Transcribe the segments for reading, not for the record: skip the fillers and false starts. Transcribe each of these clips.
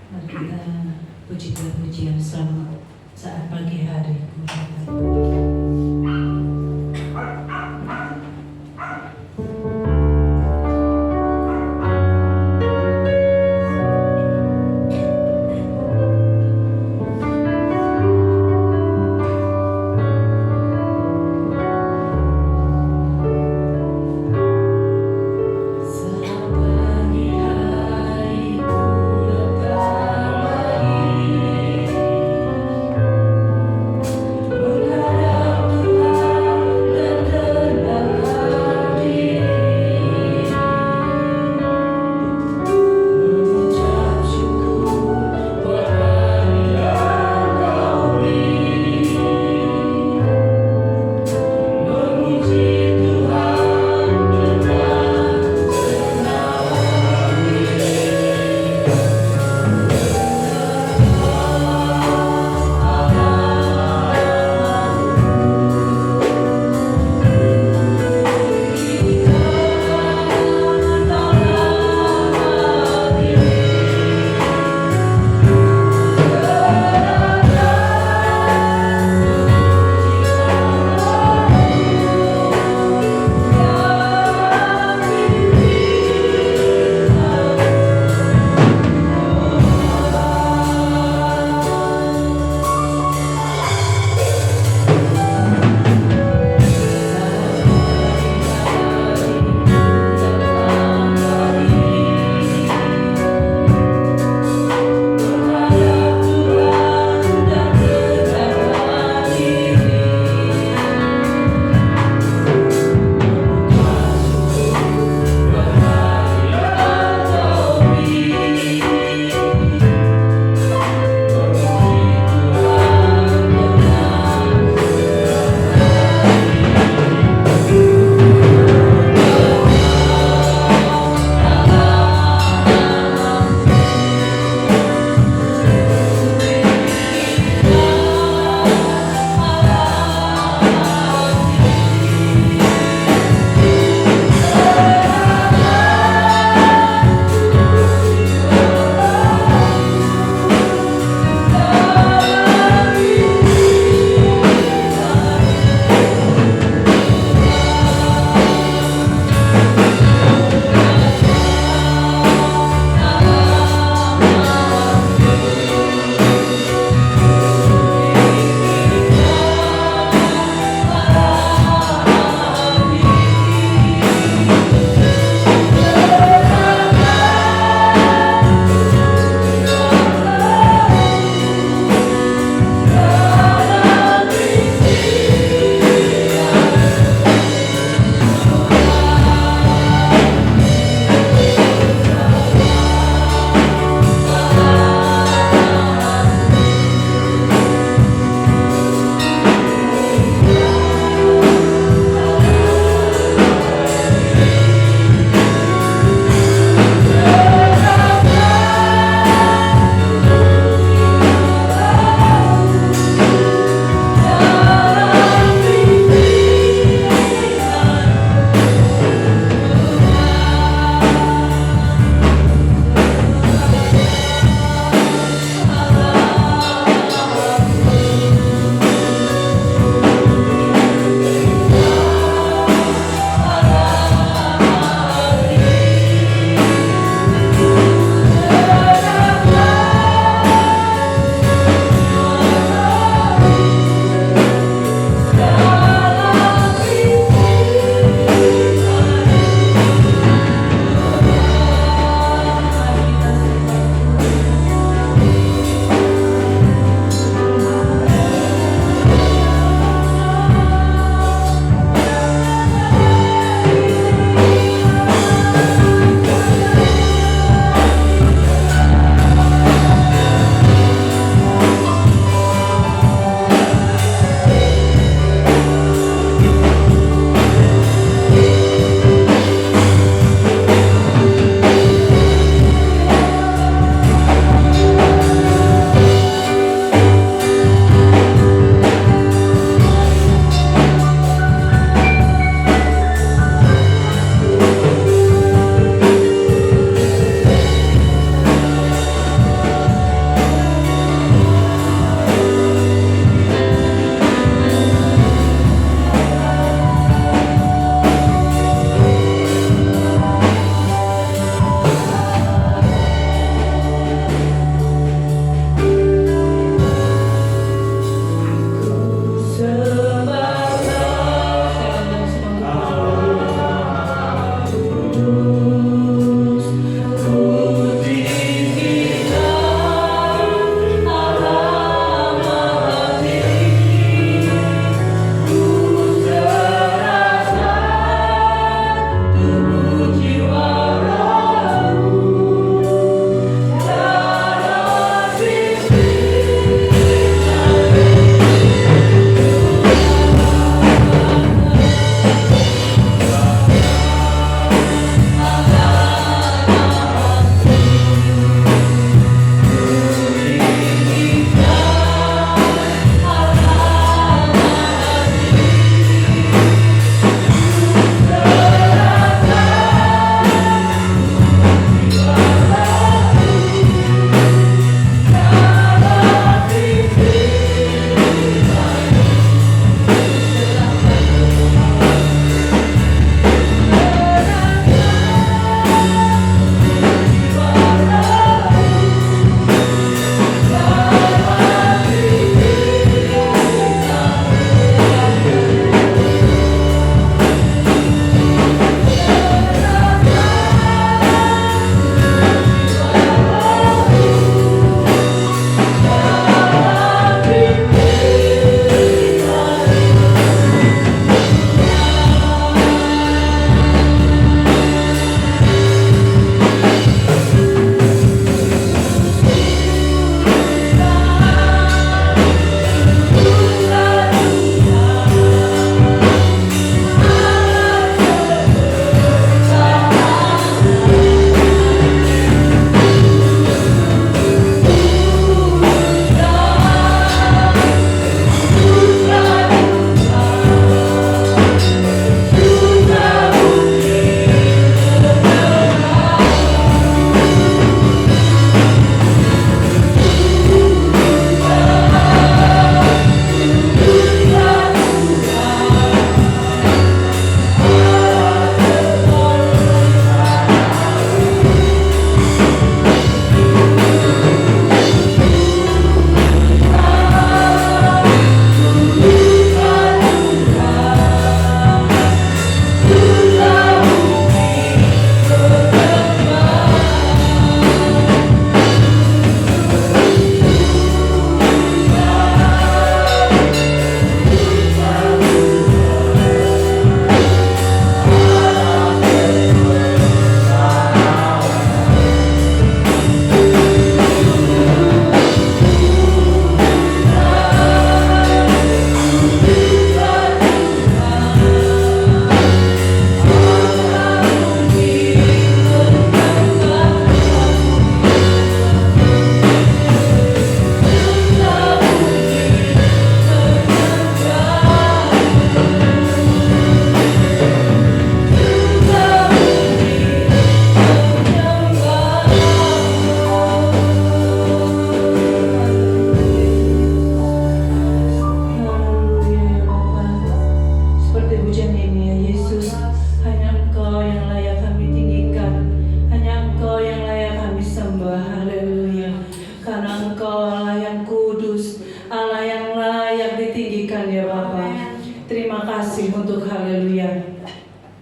Mari kita puji-pujian selamat saat pagi hari. Bulan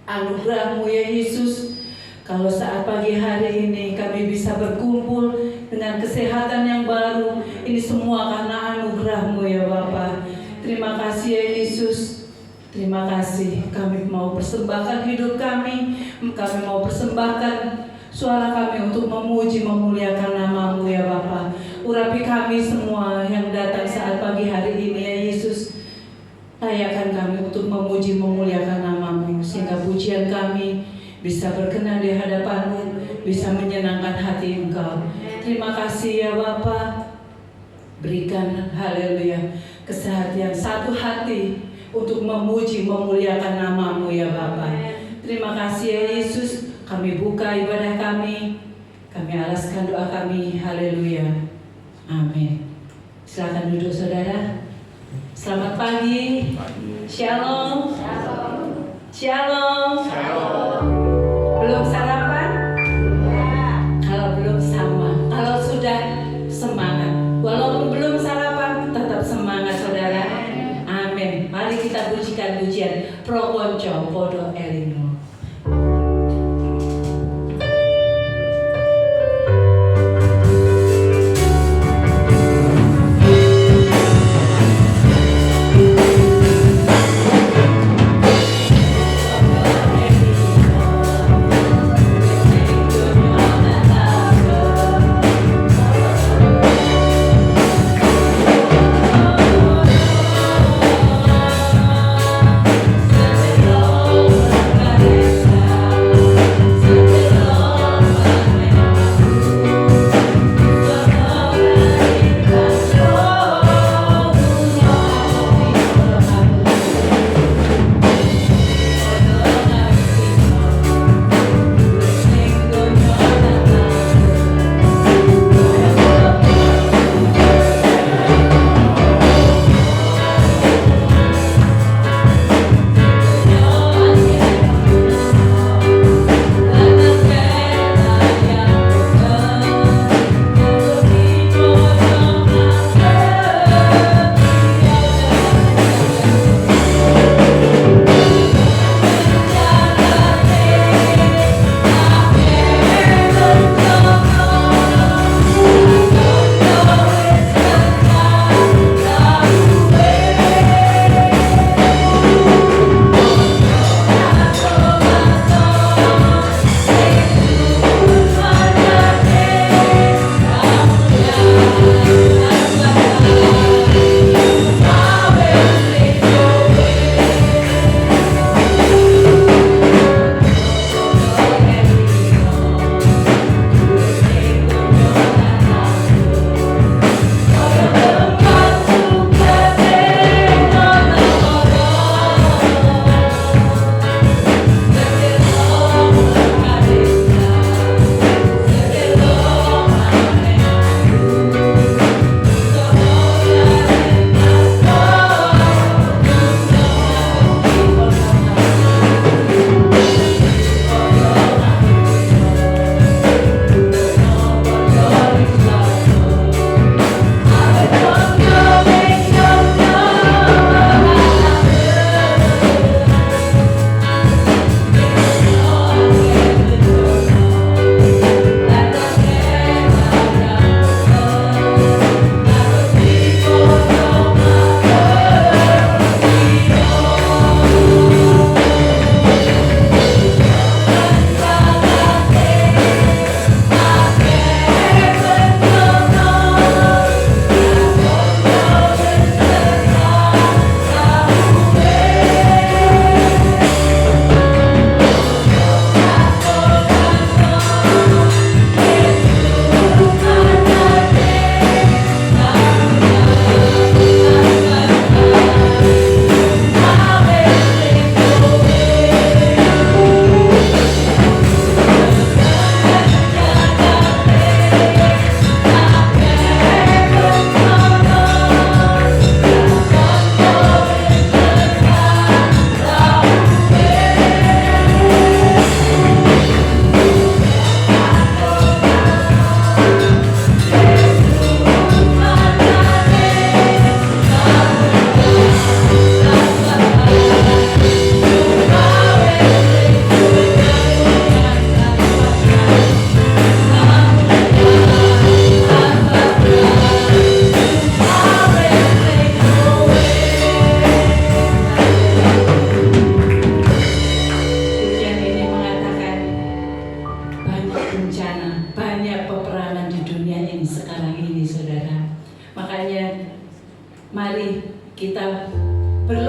anugerah-Mu ya Yesus. Kalau saat pagi hari ini kami bisa berkumpul dengan kesehatan yang baru, ini semua karena anugerah-Mu ya Bapa. Terima kasih ya Yesus. Terima kasih. Kami mau persembahkan hidup kami mau persembahkan suara kami untuk memuji, memuliakan nama-Mu ya Bapa. Urapi kami semua yang datang saat pagi hari ini ya Yesus. Layakkan kami untuk memuji, memuliakan nama-Mu, sehingga pujian kami bisa berkenan di hadapan-Mu, bisa menyenangkan hati Engkau. Terima kasih ya Bapa. Berikan, haleluya, kesehatan satu hati untuk memuji, memuliakan nama-Mu ya Bapa. Terima kasih ya Yesus. Kami buka ibadah kami alaskan doa kami, haleluya, amin. Silakan duduk saudara. Selamat pagi. Shalom. Shalom. Belum sarapan? Kalau belum sama. Kalau sudah, semangat. Walaupun belum sarapan, tetap semangat saudara. Amin. Mari kita pujikan pujian Pro Konco Podo Elino. Thank you.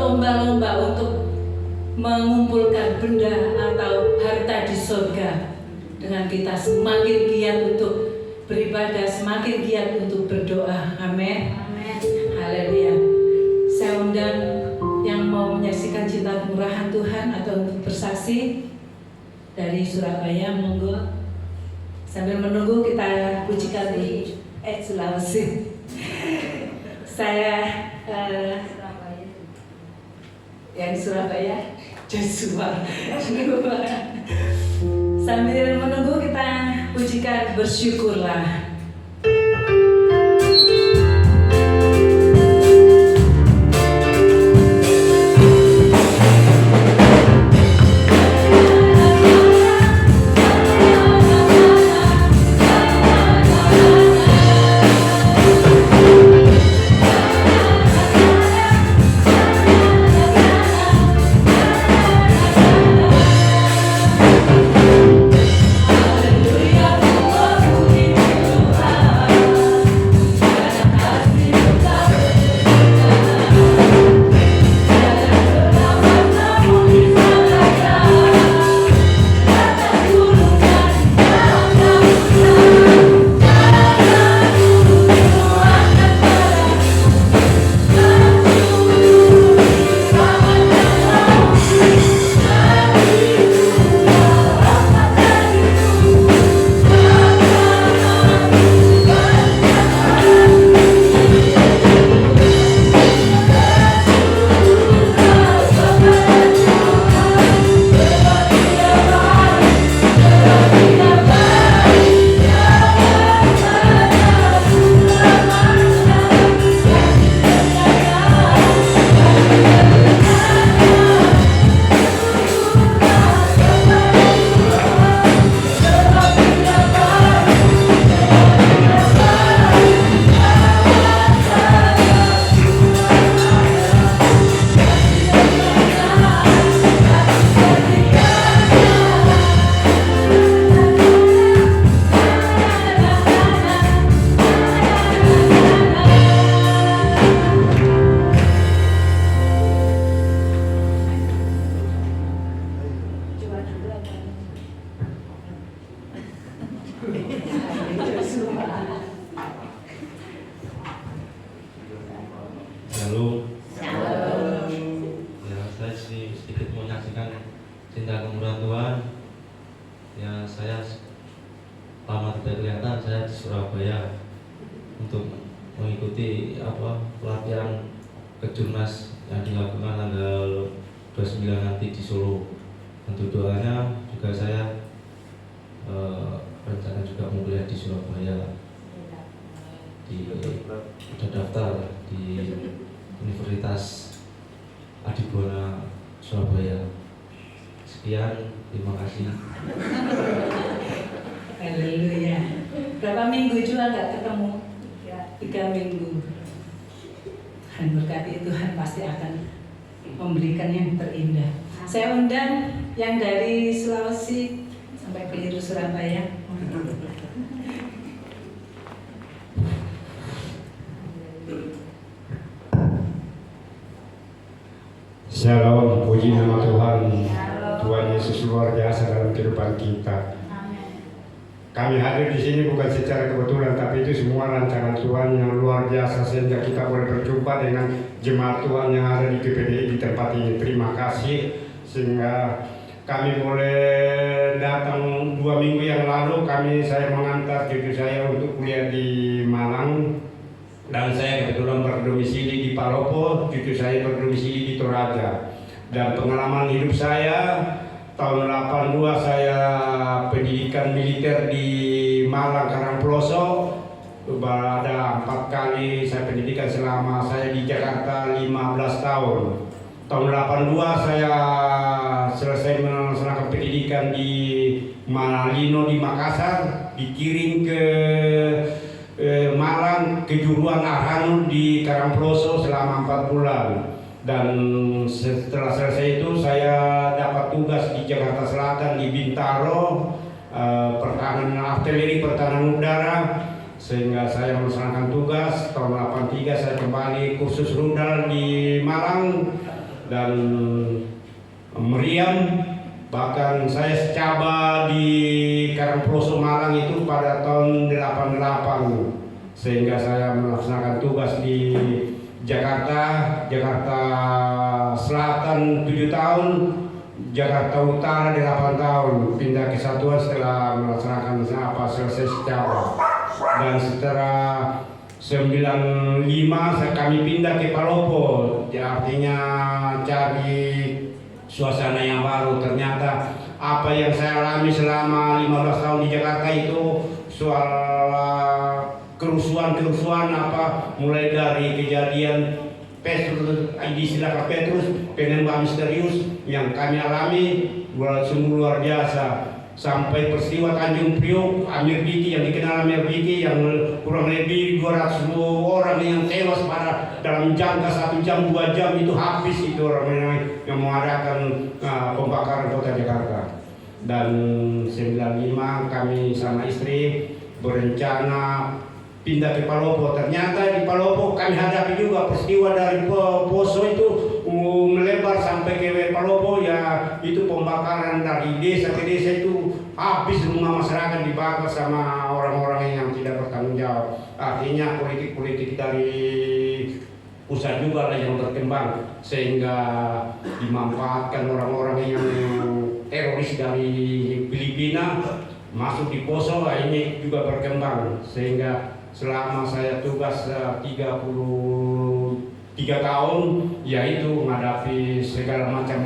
berlomba-lomba untuk mengumpulkan benda atau harta di surga. Dengan kita semakin giat untuk beribadah, semakin giat untuk berdoa. Amin. Haleluya. Saya undang yang mau menyaksikan cinta kemurahan Tuhan atau untuk bersaksi dari Surabaya, monggo. Sambil menunggu kita pujikan di Sulawesi. Saya yang Surabaya, Joshua. Sambil menunggu kita pujikan bersyukurlah. Halo. Ya, saya sedikit menyaksikan cinta kemurahan Tuhan. Ya, saya lama tidak kelihatan. Saya di Surabaya untuk mengikuti pelatihan kejurnas yang dilakukan tanggal 29 nanti di Solo. Untuk doanya juga saya rencana juga mau kuliah di Surabaya. Sudah daftar di Universitas Adibuana Surabaya. Sekian, terima kasih. Haleluya. Berapa minggu juga nggak ketemu? 3 minggu. Dan berkati Tuhan pasti akan memberikan yang terindah. Saya undang yang dari Sulawesi sampai keliru Surabaya. Shalom, puji nama Tuhan. Tuhan Yesus luar biasa dalam kehidupan kita. Kami hadir di sini bukan secara kebetulan, tapi itu semua rancangan Tuhan yang luar biasa sehingga kita boleh berjumpa dengan jemaat Tuhan yang ada di GPDI di tempat ini. Terima kasih sehingga kami boleh datang 2 minggu yang lalu. Saya mengantar cucu saya untuk kuliah di Malang. Dan saya kebetulan berdomisili di Palopo, cucu saya berdomisili di Toraja. Dan pengalaman hidup saya, tahun 82 saya pendidikan militer di Malang Karangploso. Ada 4 kali saya pendidikan selama saya di Jakarta 15 tahun. Tahun 82 saya selesai melaksanakan pendidikan di Malino di Makassar, dikirim ke Malang, kejuruan Arhanud di Karangploso selama 4 bulan. Dan setelah selesai itu saya dapat tugas di Jakarta Selatan di Bintaro, pertahanan artileri, pertahanan udara, sehingga saya melaksanakan tugas. Tahun 83 saya kembali kursus rudal di Malang. dan meriam. Bahkan saya secaba di Karangploso Malang itu pada tahun 88, sehingga saya melaksanakan tugas di Jakarta Selatan 7 tahun, Jakarta Utara 8 tahun, pindah ke Satuan setelah melaksanakan selesai secaba. Dan setelah 95 kami pindah ke Palopo, artinya cari suasana yang baru. Ternyata apa yang saya alami selama 15 tahun di Jakarta itu soal kerusuhan mulai dari kejadian Petrus, istilah Petrus, penembak misterius yang kami alami sungguh luar biasa, sampai peristiwa Tanjung Priok, Amir Diki yang dikenal Amir Diki yang kurang lebih 200 orang yang tewas pada dalam jangka 1 jam 2 jam itu habis itu orang yang mengadakan pembakaran kota Jakarta. Dan 95 kami sama istri berencana pindah ke Palopo. Ternyata di Palopo kami hadapi juga peristiwa dari Poso itu melebar sampai ke Palopo, ya itu pembakaran dari desa ke desa, itu habis rumah masyarakat dibakar sama orang-orang yang tidak bertanggung jawab. Artinya politik-politik dari pusat juga lah yang berkembang, sehingga dimanfaatkan orang-orang yang teroris dari Filipina masuk di Poso. Ini juga berkembang, sehingga selama saya tugas 33 tahun, yaitu menghadapi segala macam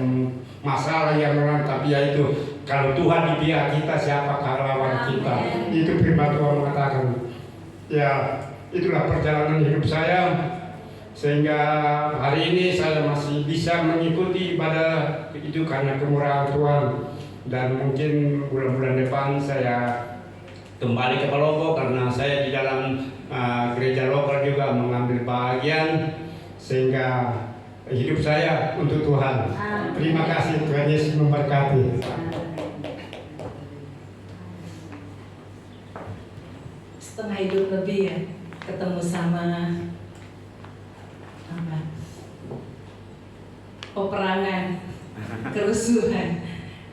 masalah yang orang, tapi yaitu kalau Tuhan di pihak kita, siapa lawan kita? Itu firman Tuhan mengatakan. Ya, itulah perjalanan hidup saya, sehingga hari ini saya masih bisa mengikuti ibadah itu karena kemurahan Tuhan. Dan mungkin bulan-bulan depan saya kembali ke Palopo karena saya di dalam gereja lokal juga mengambil bagian, sehingga hidup saya untuk Tuhan. Terima kasih, Tuhan Yesus memberkati. Setengah hidup lebih ya, ketemu sama peperangan, kerusuhan,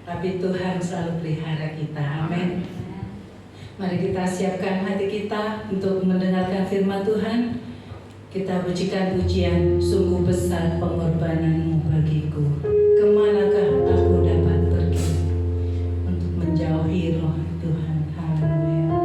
tapi Tuhan selalu pelihara kita. Amin. Mari kita siapkan hati kita untuk mendengarkan firman Tuhan. Kita pujikan pujian, sungguh besar pengorbananmu bagiku. Kemanakah aku dapat pergi untuk menjauhi roh Tuhan? Haleluya.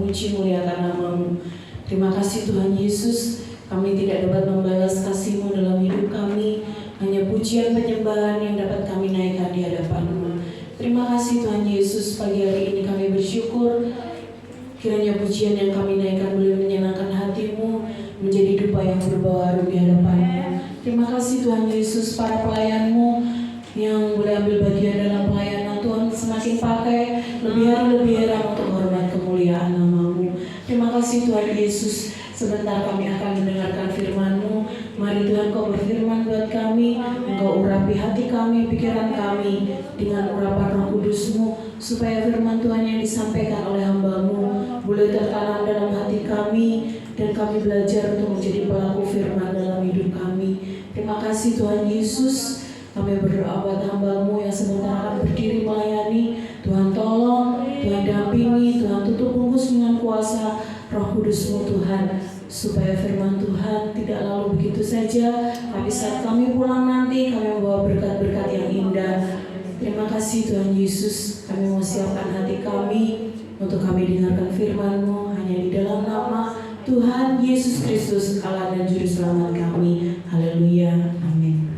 memuji muliakan nama-Mu. Terima kasih Tuhan Yesus, kami tidak dapat membalas kasih-Mu dalam hidup kami, hanya pujian penyembahan yang dapat kami naikkan di hadapan-Mu. Terima kasih Tuhan Yesus, pagi hari ini kami bersyukur kiranya pujian yang kami naikkan boleh menyenangkan hati-Mu, menjadi dupa yang berbau harum di hadapan-Mu. Terima kasih Tuhan Yesus, para pelayan-Mu yang boleh ambil bagian dalam pelayanan Tuhan semakin pakai lebih hari lebih heran untuk hormat kemuliaan nama-Mu. Terima kasih Tuhan Yesus, sebentar kami akan mendengarkan firman-Mu. Mari Tuhan Kau berfirman buat kami, Engkau urapi hati kami, pikiran kami dengan urapan Roh Kudus-Mu, supaya firman Tuhan yang disampaikan oleh hamba-Mu boleh tertanam dalam hati kami, dan kami belajar untuk menjadi pelaku firman dalam hidup kami. Terima kasih Tuhan Yesus, kami berdoa buat hamba-Mu yang sebentar akan berdiri melayani. Tuhan tolong, Tuhan dampingi, Tuhan tutup bungkus dengan kuasa Roh Kudus-Mu Tuhan, supaya firman Tuhan tidak lalu begitu saja, tapi saat kami pulang nanti kami membawa berkat-berkat yang indah. Terima kasih Tuhan Yesus, kami mau siapkan hati kami untuk kami dengarkan firman-Mu hanya di dalam nama Tuhan Yesus Kristus, Allah dan Juru Selamat kami. Haleluya, amin.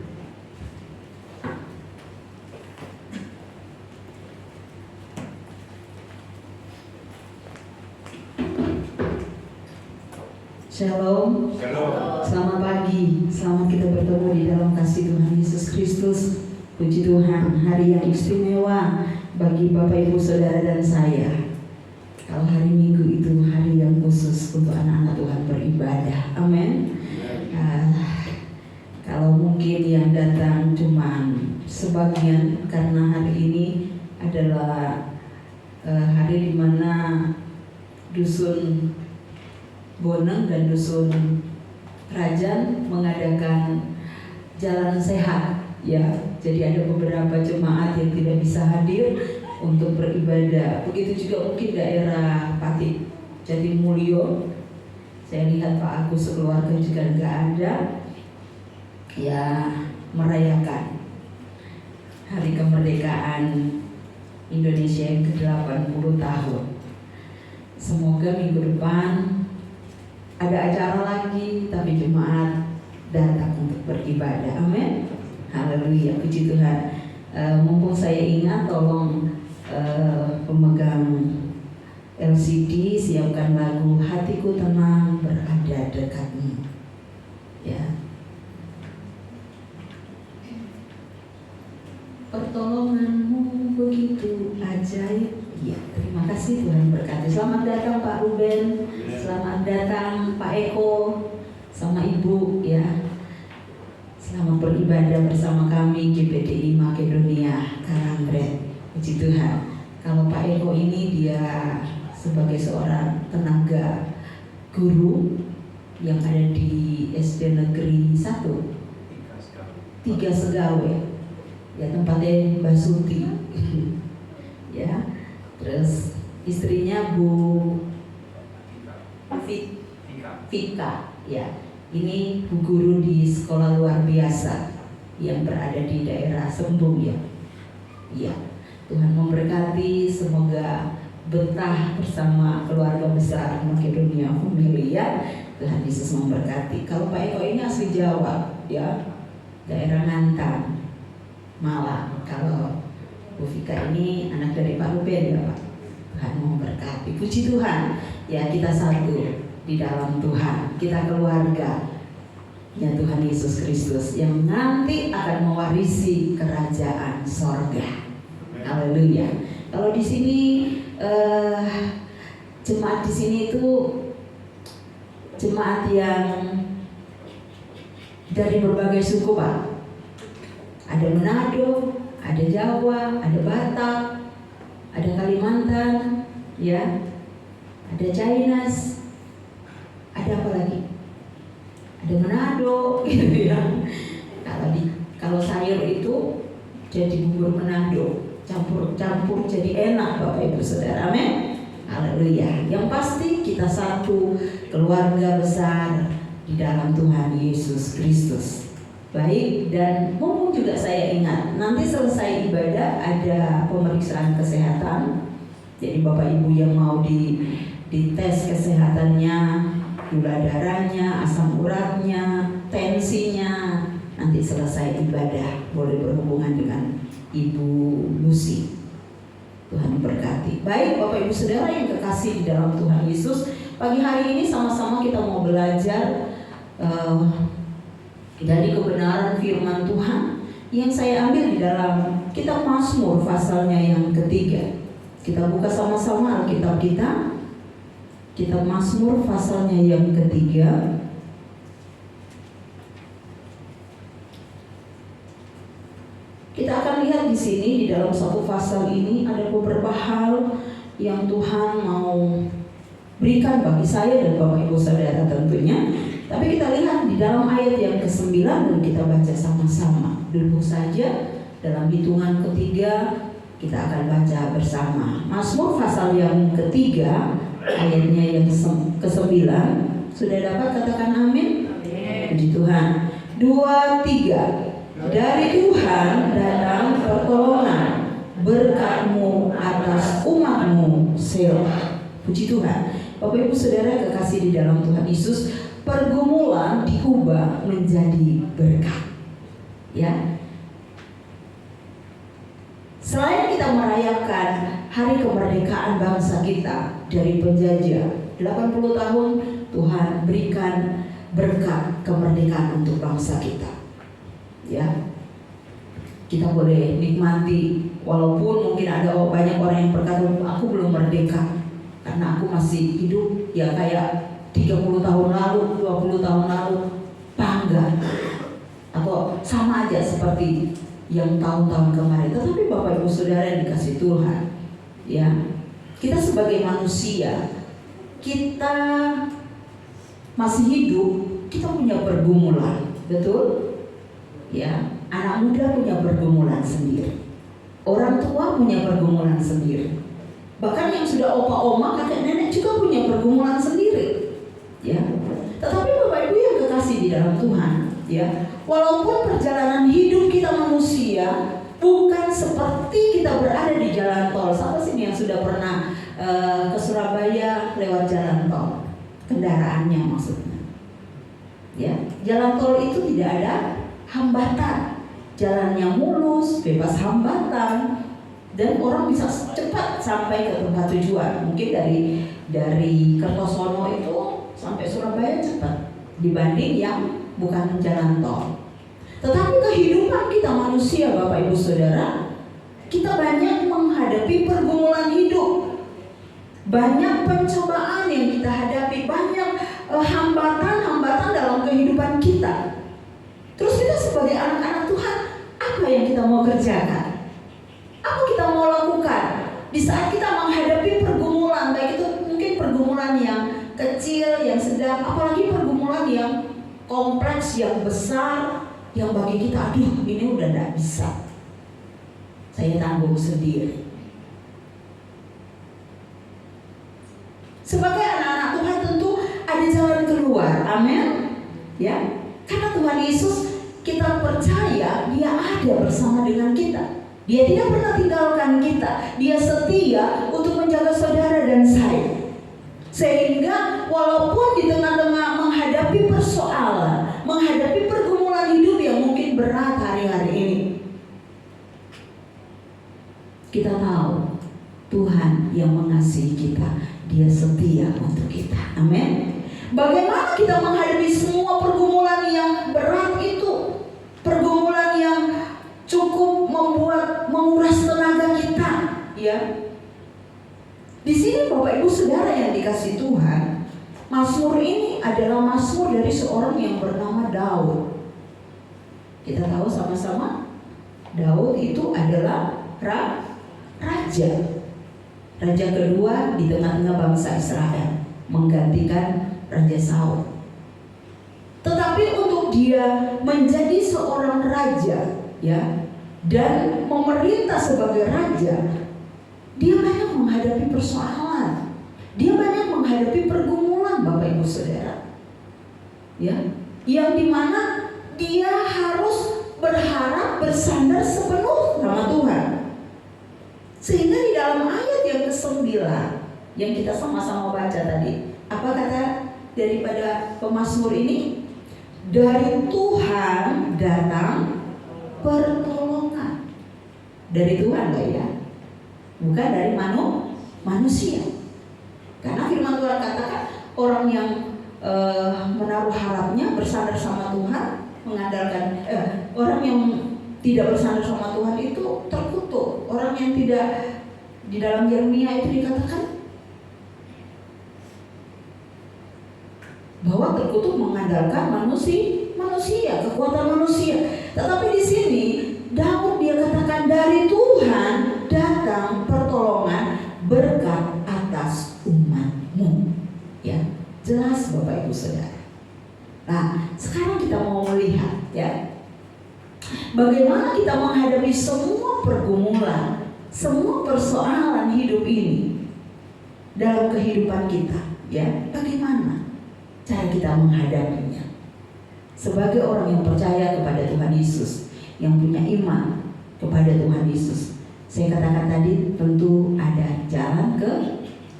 Shalom. Selamat pagi. Selamat kita bertemu di dalam kasih Tuhan Yesus Kristus. Puji Tuhan, hari yang istimewa bagi Bapak Ibu Saudara dan saya. Kalau hari Minggu itu hari yang khusus untuk anak-anak Tuhan beribadah. Amin. Kalau mungkin yang datang cuma sebagian, karena hari ini adalah hari di mana dusun Boneng dan dusun Rajan mengadakan jalan sehat, ya. Jadi ada beberapa jemaat yang tidak bisa hadir untuk beribadah. Begitu juga mungkin daerah Pati Jatimulyo. Saya lihat Pak Agus sekeluarga juga nggak ada, ya, merayakan hari kemerdekaan Indonesia yang ke-80 tahun. Semoga minggu depan ada acara lagi, tapi jemaat datang untuk beribadah. Amin. Haleluya, puji Tuhan. Mumpung saya ingat, tolong pemegang LCD siapkan lagu Hatiku Tenang Berada Dekatmu. Ya. Pertolonganmu begitu ajaib. Ya, terima kasih, Tuhan berkati. Selamat datang Pak Ruben, selamat datang Pak Eko, sama Ibu, ya. Selamat beribadah bersama kami GPDI Makedonia Karangret. Puji Tuhan. Kalau Pak Eko ini dia sebagai seorang tenaga guru yang ada di SD Negeri 1 3 Segawe, ya, tempatnya Mbak Suti. Ya. Terus istrinya Bu Vika, ya. Ini bu guru di sekolah luar biasa yang berada di daerah Sembung, ya. Ya. Tuhan memberkati, semoga betah bersama keluarga besar Makedonia Family, ya. Tuhan Yesus memberkati. Kalau Pak Eko ini asli Jawa, ya, daerah Ngantan, Malang. Kalau Bu Vika ini anak dari Pak Ruben, ya Pak. Tuhan memberkati. Puji Tuhan, ya, kita satu di dalam Tuhan. Kita keluarga, ya, Tuhan Yesus Kristus yang nanti akan mewarisi kerajaan sorga. Haleluya. Kalau di sini jemaat di sini itu jemaat yang dari berbagai suku, Pak. Ada Manado, ada Jawa, ada Batak, ada Kalimantan, ya, ada Chinese, ada apa lagi? Ada Manado, gitu ya. Kalau sayur itu jadi bubur Manado, campur jadi enak, Bapak Ibu Saudara. Amin. Haleluya. Yang pasti kita satu keluarga besar di dalam Tuhan Yesus Kristus. Baik, dan mumpung juga saya ingat, nanti selesai ibadah ada pemeriksaan kesehatan. Jadi Bapak Ibu yang mau dites kesehatannya, gula darahnya, asam uratnya, tensinya. Nanti selesai ibadah boleh berhubungan dengan Ibu Lucy. Tuhan berkati. Baik Bapak Ibu Saudara yang kekasih di dalam Tuhan Yesus, pagi hari ini sama-sama kita mau belajar dari kebenaran firman Tuhan yang saya ambil di dalam kitab Mazmur pasalnya yang ketiga. Kita buka sama-sama Alkitab kita. Kitab Mazmur pasalnya yang ketiga. Kita akan lihat di sini di dalam satu pasal ini ada beberapa hal yang Tuhan mau berikan bagi saya dan Bapak Ibu Saudara tentunya. Tapi kita lihat di dalam ayat yang ke-9 dan kita baca sama-sama. Duduk saja, dalam hitungan ketiga kita akan baca bersama. Mazmur pasal yang ketiga ayatnya yang ke-9. Sudah dapat katakan amin? Puji Tuhan. 2, 3. Dari Tuhan datang pertolongan, berkat-Mu atas umat-Mu, Selah. Puji Tuhan. Bapak Ibu Saudara kekasih di dalam Tuhan Yesus, pergumulan diubah menjadi berkat. Ya. Selain kita merayakan hari kemerdekaan bangsa kita dari penjajah, 80 tahun Tuhan berikan berkat kemerdekaan untuk bangsa kita. Ya, kita boleh nikmati walaupun mungkin ada banyak orang yang berkata aku belum merdeka karena aku masih hidup ya kayak 30 tahun lalu, 20 tahun lalu, bangga atau sama aja seperti yang tahun-tahun kemarin. Tetapi Bapak Ibu Saudara yang dikasih Tuhan, ya, kita sebagai manusia, kita masih hidup, kita punya pergumulan, betul? Ya, anak muda punya pergumulan sendiri, orang tua punya pergumulan sendiri, bahkan yang sudah opa-oma, kakek nenek juga punya pergumulan sendiri. Ya, tetapi Bapak Ibu yang kekasih di dalam Tuhan, ya, walaupun perjalanan hidup kita manusia bukan seperti kita berada di jalan tol. Siapa sih yang sudah pernah ke Surabaya lewat jalan tol? Kendaraannya maksudnya. Ya, jalan tol itu tidak ada hambatan, jalannya mulus, bebas hambatan, dan orang bisa cepat sampai ke tempat tujuan. Mungkin dari Kertosono itu sampai Surabaya cepat dibanding yang bukan jalan tol. Tetapi kehidupan kita manusia, Bapak Ibu Saudara, kita banyak menghadapi pergumulan hidup, banyak pencobaan yang kita hadapi, banyak hambatan-hambatan dalam kehidupan kita. Terus kita sebagai anak-anak Tuhan, apa yang kita mau kerjakan? Apa kita mau lakukan? Di saat kita menghadapi pergumulan, baik itu mungkin pergumulan yang kecil, yang sedang, apalagi pergumulan yang kompleks, yang besar, yang bagi kita, aduh ini udah gak bisa, saya tanggung sendiri. Sebagai anak-anak Tuhan tentu ada jalan keluar, amin. Ya, karena Tuhan Yesus kita percaya Dia ada bersama dengan kita. Dia tidak pernah tinggalkan kita. Dia setia untuk menjaga saudara dan saya. Sehingga walaupun di tengah-tengah menghadapi persoalan, menghadapi pergumulan hidup yang mungkin berat hari-hari ini, kita tahu Tuhan yang mengasihi kita, Dia setia untuk kita. Amin. Bagaimana kita menghadapi semua pergumulan yang berat itu, pergumulan yang cukup menguras tenaga kita, ya. Di sini Bapak Ibu Saudara yang dikasih Tuhan, Mazmur ini adalah Mazmur dari seorang yang bernama Daud. Kita tahu sama-sama, Daud itu adalah raja kedua di tengah-tengah bangsa Israel, menggantikan Raja Saul. Tetapi untuk dia menjadi seorang raja, ya, dan memerintah sebagai raja, dia banyak menghadapi persoalan, dia banyak menghadapi pergumulan, Bapak Ibu Saudara, ya, yang dimana dia harus berharap bersandar sepenuh nama Tuhan. Sehingga di dalam ayat yang ke-9, yang kita sama-sama baca tadi. Apa kata daripada pemazmur ini? Dari Tuhan datang pertolongan. Dari Tuhan lah ya, bukan dari manusia. Karena firman Tuhan katakan orang yang menaruh harapnya bersandar sama Tuhan, mengandalkan orang yang tidak bersandar sama Tuhan itu terkutuk. Orang yang tidak, di dalam Yeremia itu dikatakan bahwa terkutuk mengandalkan manusia, kekuatan manusia. Tetapi di sini Daud dia katakan dari Tuhan datang pertolongan, berkat atas umatmu. Ya, jelas Bapak Ibu Saudara. Nah, sekarang kita mau melihat ya, bagaimana kita menghadapi semua pergumulan, semua persoalan hidup ini dalam kehidupan kita. Ya, bagaimana cara kita menghadapinya? Sebagai orang yang percaya kepada Tuhan Yesus, yang punya iman kepada Tuhan Yesus, saya katakan tadi tentu ada jalan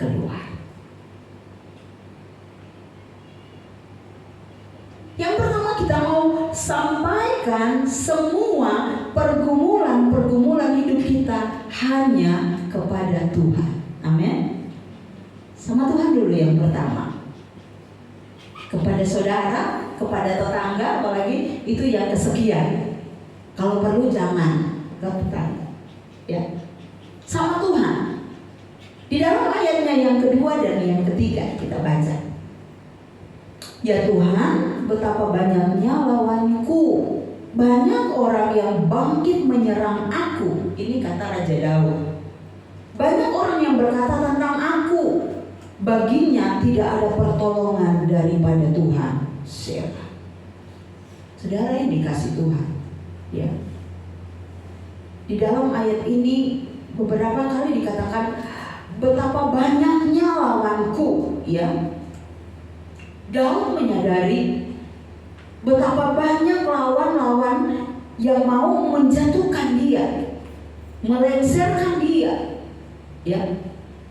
keluar. Yang pertama kita mau sampaikan semua pergumulan hidup kita hanya kepada Tuhan. Amin. Sama Tuhan dulu yang pertama. Kepada saudara, kepada tetangga, apalagi itu yang kesekian. Kalau perlu jangan ke tetangga. Ya. Sama Tuhan. Di dalam ayatnya yang kedua dan yang ketiga kita baca. Ya Tuhan, betapa banyaknya lawanku. Banyak orang yang bangkit menyerang aku. Ini kata Raja Daud. Banyak orang yang berkata tentang aku. Baginya tidak ada pertolongan daripada Tuhan. Selah. Saudara yang dikasih Tuhan, ya. Di dalam ayat ini beberapa kali dikatakan betapa banyaknya lawanku, ya. Daud menyadari betapa banyak lawan-lawan yang mau menjatuhkan dia, melengsarkan dia, ya,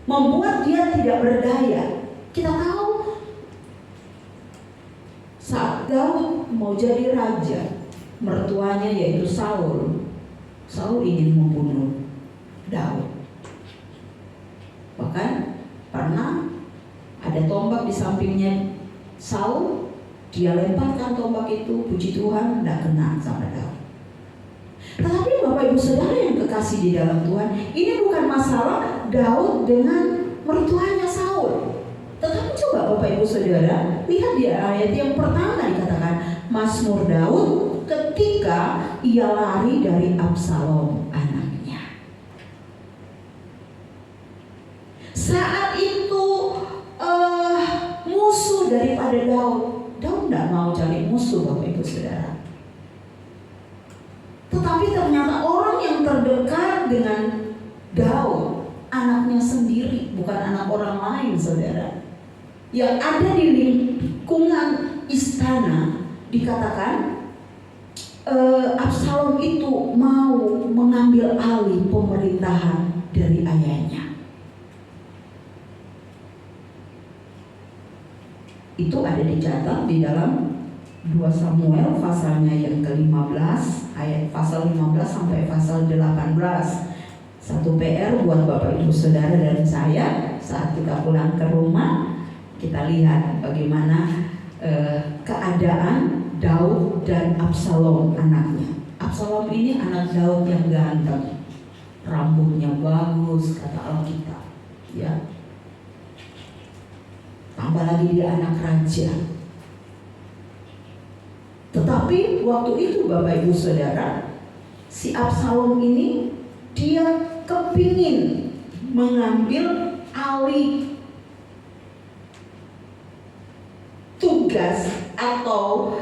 membuat dia tidak berdaya. Kita tahu saat Daud mau jadi raja, mertuanya yaitu Saul ingin membunuh Daud. Bahkan pernah ada tombak di sampingnya Saul, dia lemparkan tombak itu, puji Tuhan tidak kena sama Daud. Tetapi Bapak Ibu Saudara yang kekasih di dalam Tuhan, ini bukan masalah Daud dengan mertuanya Saul. Tetapi coba Bapak Ibu Saudara lihat di ayat yang pertama dikatakan Mazmur Daud ketika ia lari dari Absalom anaknya. Saat itu musuh daripada Daud tidak mau cari musuh Bapak Ibu Saudara. Tetapi ternyata orang yang terdekat dengan Daud, anaknya sendiri, bukan anak orang lain Saudara, yang ada di lingkungan istana, dikatakan Absalom itu mau mengambil alih pemerintahan dari ayahnya. Itu ada dicatat di dalam 2 Samuel pasalnya yang ke-15, ayat pasal 15 sampai pasal 18. Satu PR buat Bapak Ibu Saudara dan saya saat kita pulang ke rumah, kita lihat bagaimana keadaan Daud dan Absalom anaknya. Absalom ini anak Daud yang ganteng, rambutnya bagus kata Alkitab, ya. Tambah lagi dia anak raja. Tetapi waktu itu Bapak Ibu Saudara, si Absalom ini dia kepingin mengambil alih tugas atau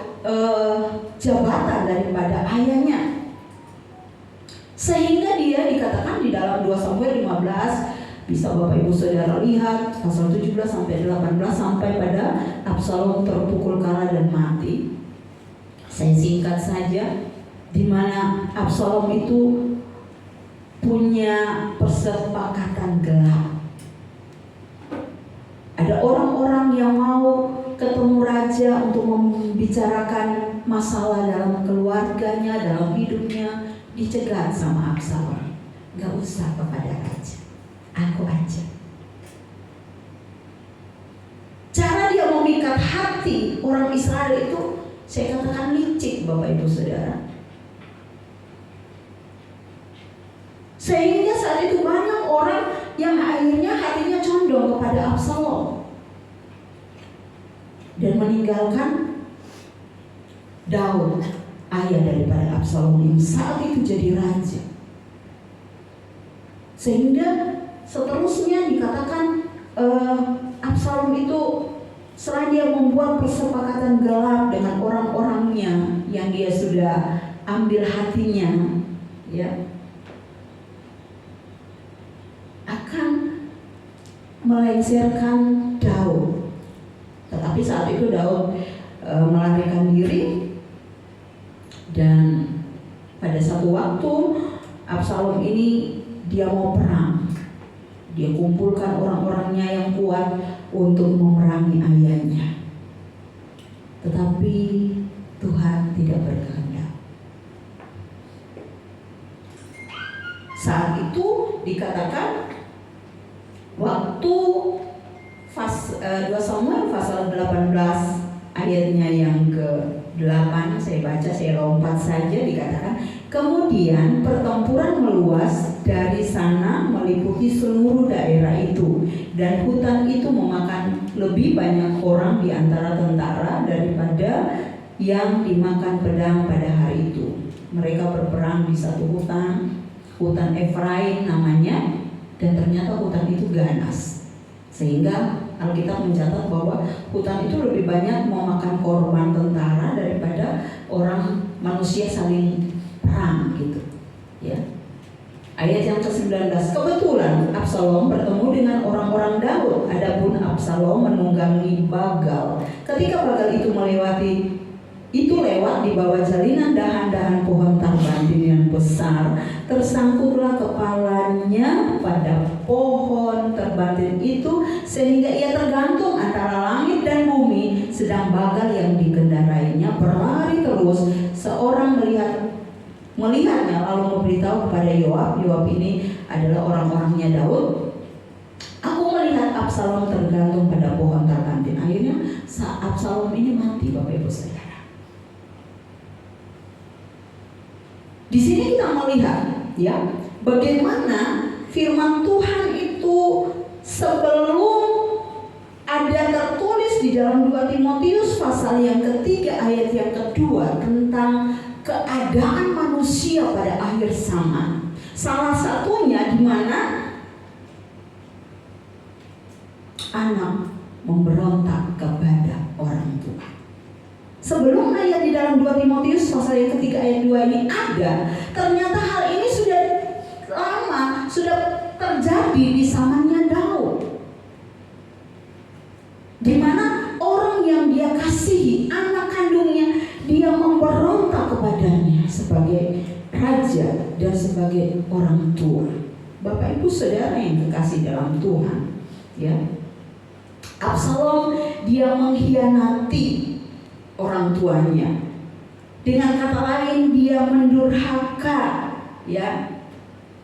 jabatan daripada ayahnya. Sehingga dia dikatakan di dalam 2 Samuel 15, bisa Bapak Ibu Saudara lihat pasal 17 sampai 18 sampai pada Absalom terpukul kalah dan mati. Saya singkat saja, di mana Absalom itu punya persepakatan gelap Ada orang-orang yang mau ketemu raja untuk membicarakan masalah dalam keluarganya, dalam hidupnya, dicegat sama Absalom. Gak usah kepada raja, aku aja. Cara dia memikat hati orang Israel itu, saya katakan licik, Bapak Ibu Saudara. Sehingga saat itu banyak orang yang akhirnya hatinya condong kepada Absalom dan meninggalkan Daud, ayah daripada Absalom yang saat itu jadi raja. Sehingga seterusnya dikatakan Absalom itu selain dia membuat persepakatan gelap dengan orang-orangnya yang dia sudah ambil hatinya, ya, akan melengsarkan Daud. Tetapi saat itu Daud melarikan diri, dan pada satu waktu Absalom ini dia mau perang. Dia kumpulkan orang-orangnya yang kuat untuk memerangi ayahnya. Tetapi Tuhan tidak berkehendak. Saat itu dikatakan waktu 2 Samuel pasal 18 ayatnya yang ke-8, saya baca, saya lompat saja, dikatakan kemudian pertempuran meluas dari sana meliputi seluruh daerah itu, dan hutan itu memakan lebih banyak orang di antara tentara daripada yang dimakan pedang pada hari itu. Mereka berperang di satu hutan Efraim namanya, dan ternyata hutan itu ganas. Sehingga Alkitab mencatat bahwa hutan itu lebih banyak memakan korban tentara daripada orang manusia saling perang gitu, ya. Ayat yang ke-19, kebetulan Absalom bertemu dengan orang-orang Daud. Adapun Absalom menunggangi Bagal. Ketika Bagal itu lewat di bawah jalinan dahan-dahan pohon tarbantin yang besar, tersangkutlah kepalanya pada pohon terbantin itu, sehingga ia tergantung antara langit dan bumi. Sedang Bagal yang dikendarainya berlari terus. Seorang melihatnya lalu memberitahu kepada Yoab. Yoab ini adalah orang-orangnya Daud. Aku melihat Absalom tergantung pada pohon terbantin. Akhirnya Absalom ini mati, Bapak Ibu Saudara. Di sini kita melihat, ya, bagaimana firman Tuhan itu sebelum ada tertulis di dalam 2 Timotius pasal yang ketiga ayat yang kedua tentang keadaan manusia pada akhir zaman. Salah satunya di mana anak memberontak kepada orang tua. Sebelum ayat di dalam 2 Timotius pasal yang ketiga ayat 2 ini ada, ternyata hal ini sudah lama, sudah terjadi di zamannya Daud, di mana orang yang dia kasihi, anak kandungnya, dia memberontak kepadanya sebagai raja dan sebagai orang tua. Bapak Ibu Saudara yang kekasih dalam Tuhan, ya, Absalom dia mengkhianati orang tuanya. Dengan kata lain, dia mendurhaka, ya.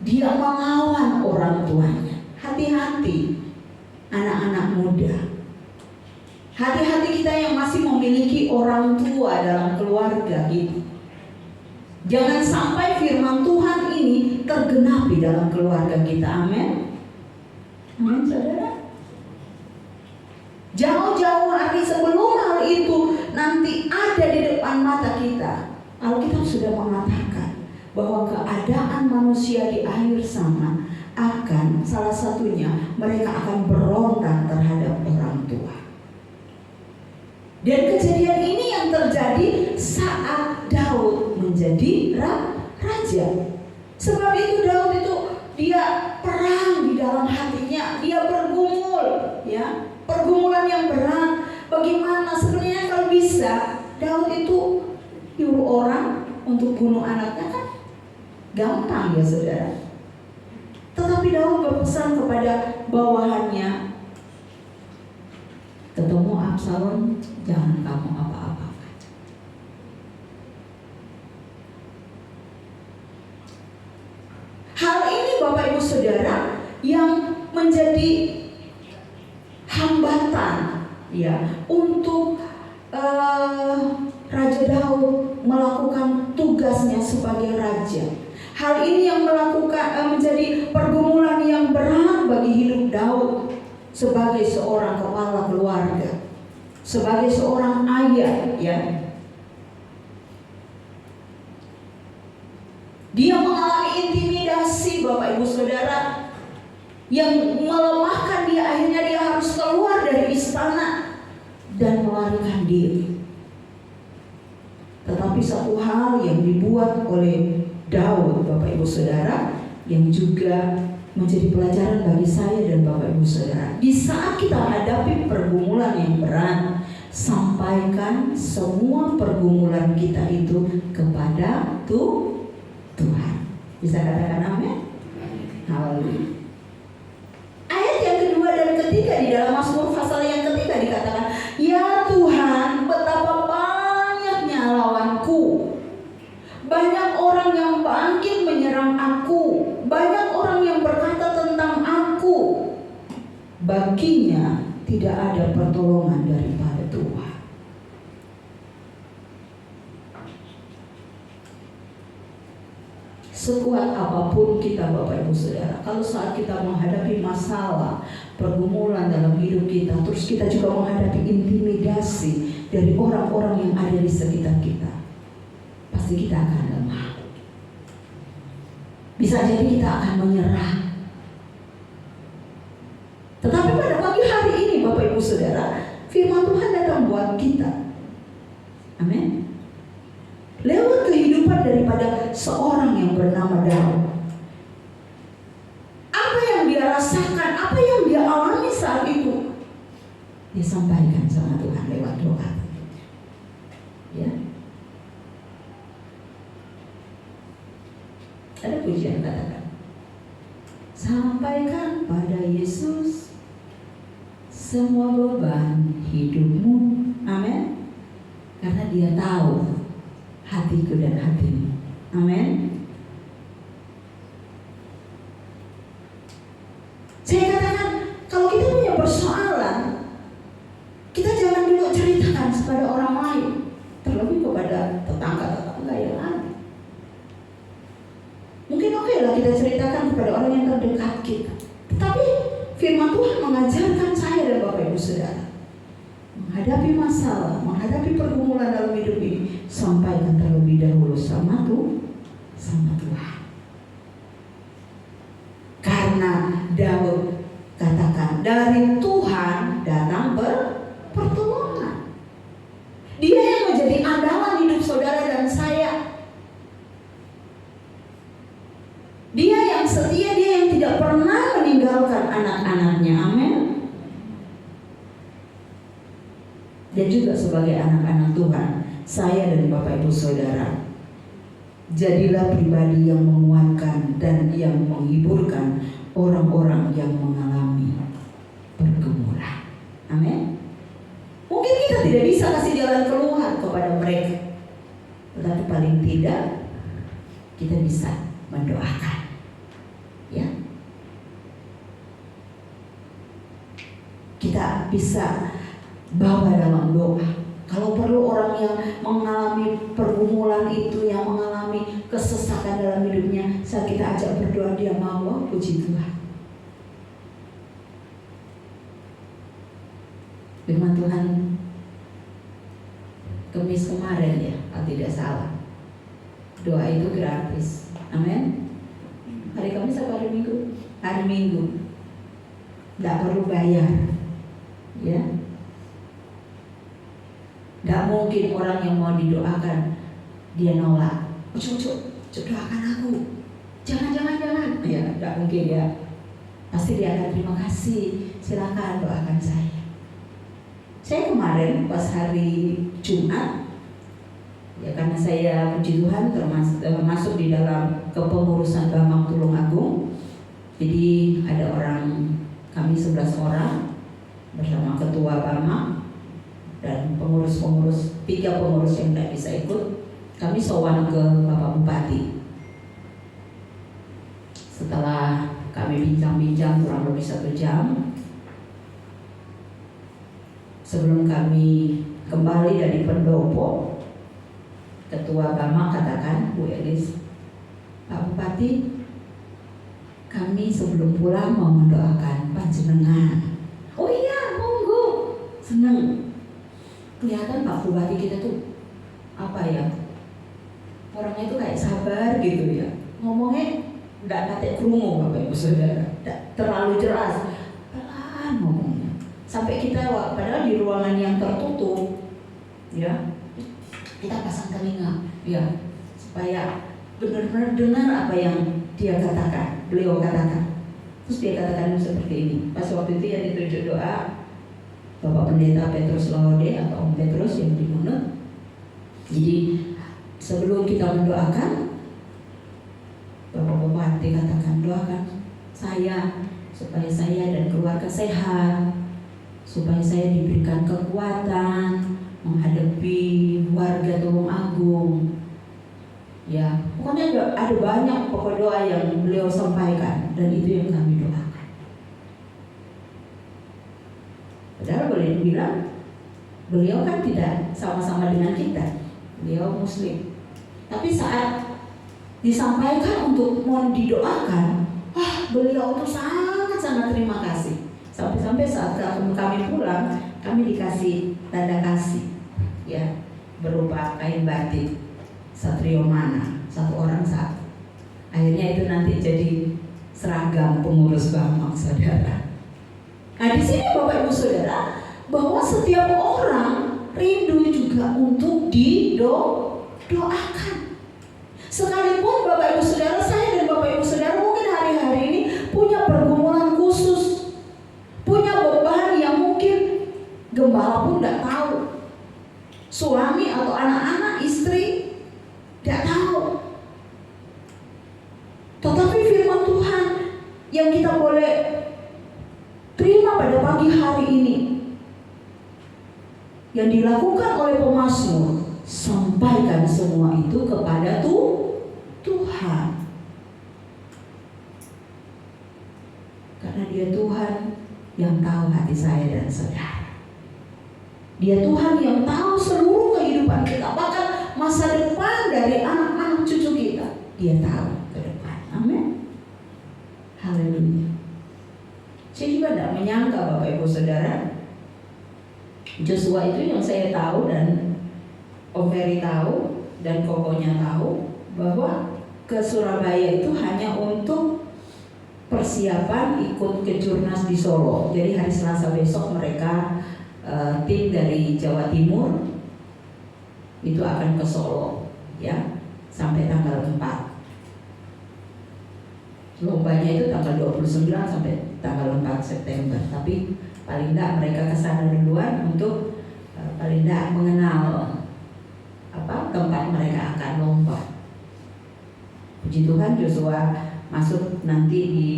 Dia melawan orang tuanya. Hati-hati anak-anak muda. Hati-hati kita yang masih memiliki orang tua dalam keluarga kita. Jangan sampai firman Tuhan ini tergenapi dalam keluarga kita. Amin. Amin, saudara. Jauh-jauh hari sebelum hal itu nanti ada di depan mata kita, Alkitab sudah mengatakan bahwa keadaan manusia di akhir zaman akan, salah satunya, mereka akan berontak terhadap orang tua. Dan kejadian ini yang terjadi saat Daud menjadi raja. Sebab itu Daud itu dia perang di dalam hatinya, dia bergumul, ya. Pergumulan yang berat. Bagaimana sebenarnya kalau bisa Daud itu nyuruh orang untuk bunuh anaknya, kan gampang, ya saudara. Tetapi Daud berpesan kepada bawahannya, Absalom, jangan kamu apa-apakan. Hal ini Bapak Ibu Saudara yang menjadi hambatan ya untuk Raja Daud melakukan tugasnya sebagai raja. Hal ini yang menjadi pergumulan yang berat bagi hidup Daud sebagai seorang kepala keluarga, sebagai seorang ayah ya. Dia mengalami intimidasi Bapak Ibu Saudara yang melemahkan dia, akhirnya dia harus keluar dari istana dan melarikan diri. Tetapi satu hal yang dibuat oleh Daud Bapak Ibu Saudara yang juga menjadi pelajaran bagi saya dan Bapak Ibu Saudara, di saat kita hadapi pergumulan yang berat, sampaikan semua pergumulan kita itu kepada Tuhan. Bisa katakan amin? Haleluya. Ayat yang kedua dan ketiga di dalam Mazmur pasal yang ketiga dikatakan, ya Tuhan, betapa banyaknya lawanku. Banyak orang yang bangkit menyerang aku. Banyak orang yang berkata tentang aku. Baginya tidak ada pertolongan daripada Tuhan. Sekuat apapun kita Bapak Ibu Saudara, kalau saat kita menghadapi masalah, pergumulan dalam hidup kita, terus kita juga menghadapi intimidasi dari orang-orang yang ada di sekitar kita, pasti kita akan lemah. Bisa jadi kita akan menyerah. Tetapi pada pagi hari ini Bapak Ibu Saudara, firman Tuhan datang buat kita. Amin. Lewat kehidupan daripada seorang yang bernama Daud. Apa yang dia rasakan, apa yang dia alami saat itu, dia sampaikan sama Tuhan lewat doa. Ya. Ada pujian katakan, sampaikan pada Yesus semua beban hidupmu. Amin. Karena dia tahu hatiku dan hatimu. Amin. Saya katakan, kalau kita punya persoalan, kita jangan dulu ceritakan kepada orang lain, terlebih kepada tetangga-tetangga yang ada. Mungkin oke lah kita ceritakan kepada orang yang terdekat kita. Tapi firman Tuhan mengajarkan saya dan Bapak Ibu Saudara, menghadapi masalah, menghadapi pergumulan dalam hidup ini, sampaikan terlebih dahulu sama Tuhan. Karena Daud katakan, dari Tuhan datang pertolongan. Dia yang menjadi andalan hidup saudara dan saya. Dia yang setia, dia yang tidak pernah meninggalkan anak-anaknya. Amin. Dan juga sebagai anak-anak Tuhan, saya dan Bapak Ibu Saudara, jadilah pribadi yang menguatkan dan yang menghiburkan orang-orang yang mengalami pergumulan. Amin. Mungkin kita tidak bisa kasih jalan keluar kepada mereka, tetapi paling tidak kita bisa mendoakan. Ya. Kita bisa bawa dalam doa. Kalau perlu orang yang mengalami pergumulan itu, yang mengalami kesesakan dalam hidupnya, saat kita ajak berdoa, dia mau, puji Tuhan. Firman Tuhan Kamis kemarin ya, kalau tidak salah, doa itu gratis. Amin. Hari Kamis atau hari Minggu? Hari Minggu. Tidak perlu bayar. Ya. Gak mungkin orang yang mau didoakan dia nolak. Cuk, doakan aku. Jangan. Ya, gak mungkin ya. Pasti dia akan terima kasih. Silakan doakan saya. Saya kemarin pas hari Jumat, ya karena saya puji Tuhan termasuk di dalam kepengurusan Bambang Tulungagung. Jadi ada orang, kami 11 orang bersama ketua Bambang. dan pengurus-pengurus, 3 pengurus yang tidak bisa ikut, kami sowan ke Bapak Bupati. Setelah kami bincang-bincang kurang lebih 1 jam, sebelum kami kembali dari pendopo, Ketua Bama katakan, Bu Elis, Pak Bupati, kami sebelum pulang mau mendoakan panjenengan. Oh iya, monggo. Senang. Kelihatan Pak Bupati kita tuh apa ya? Orangnya itu kayak sabar gitu ya. Ngomongnya enggak katek krungu Bapak Ibu Saudara. Enggak terlalu jelas. Pelan ngomongnya. Sampai kita padahal di ruangan yang tertutup ya. Kita pasang telinga ya supaya benar-benar dengar apa yang dia katakan, beliau katakan. Terus dia katakan seperti ini. Pas waktu itu yang ditunjuk doa Bapak Pendeta Petrus Lode atau Om Petrus yang di Munut. Jadi sebelum kita mendoakan, Bapak Bupati katakan, doakan saya supaya saya dan keluarga sehat, supaya saya diberikan kekuatan menghadapi warga Tulung Agung. Ya, pokoknya ada banyak pokok doa yang beliau sampaikan dan itu yang kami doakan. Padahal boleh dibilang beliau kan tidak sama-sama dengan kita, beliau Muslim. Tapi saat disampaikan untuk mohon didoakan, beliau itu sangat-sangat terima kasih. Sampai-sampai saat kami pulang, kami dikasih tanda kasih, ya, berupa kain batik. Satrio Mana, 1 orang 1. Akhirnya itu nanti jadi seragam pengurus Bama, saudara. Nah di sini Bapak Ibu Saudara, bahwa setiap orang rindu juga untuk didoakan. Sekalipun Bapak Ibu Saudara, saya dan Bapak Ibu Saudara mungkin hari-hari ini punya pergumulan khusus, punya beban yang mungkin gembala pun tidak tahu, suami atau anak-anak, istri tidak tahu. Tetapi firman Tuhan yang kita boleh terima pada pagi hari ini, yang dilakukan oleh pemazmur, sampaikan semua itu kepada Tuhan. Karena Dia Tuhan yang tahu hati saya dan saudara. Dia Tuhan yang tahu seluruh kehidupan kita, bahkan masa depan dari anak-anak cucu kita. Dia tahu ke depan. Amin. Haleluya. Saya juga tidak menyangka Bapak Ibu Saudara, Joshua itu yang saya tahu dan Om Ferry tahu dan Kokonya tahu, bahwa ke Surabaya itu hanya untuk persiapan ikut kejurnas di Solo. Jadi hari Selasa besok mereka tim dari Jawa Timur itu akan ke Solo, ya, sampai tanggal 4. Lombanya itu tanggal 29 sampai tanggal 4 September. Tapi paling tidak mereka ke sana duluan untuk paling tidak mengenal tempat mereka akan lomba. Puji Tuhan, Joshua masuk nanti di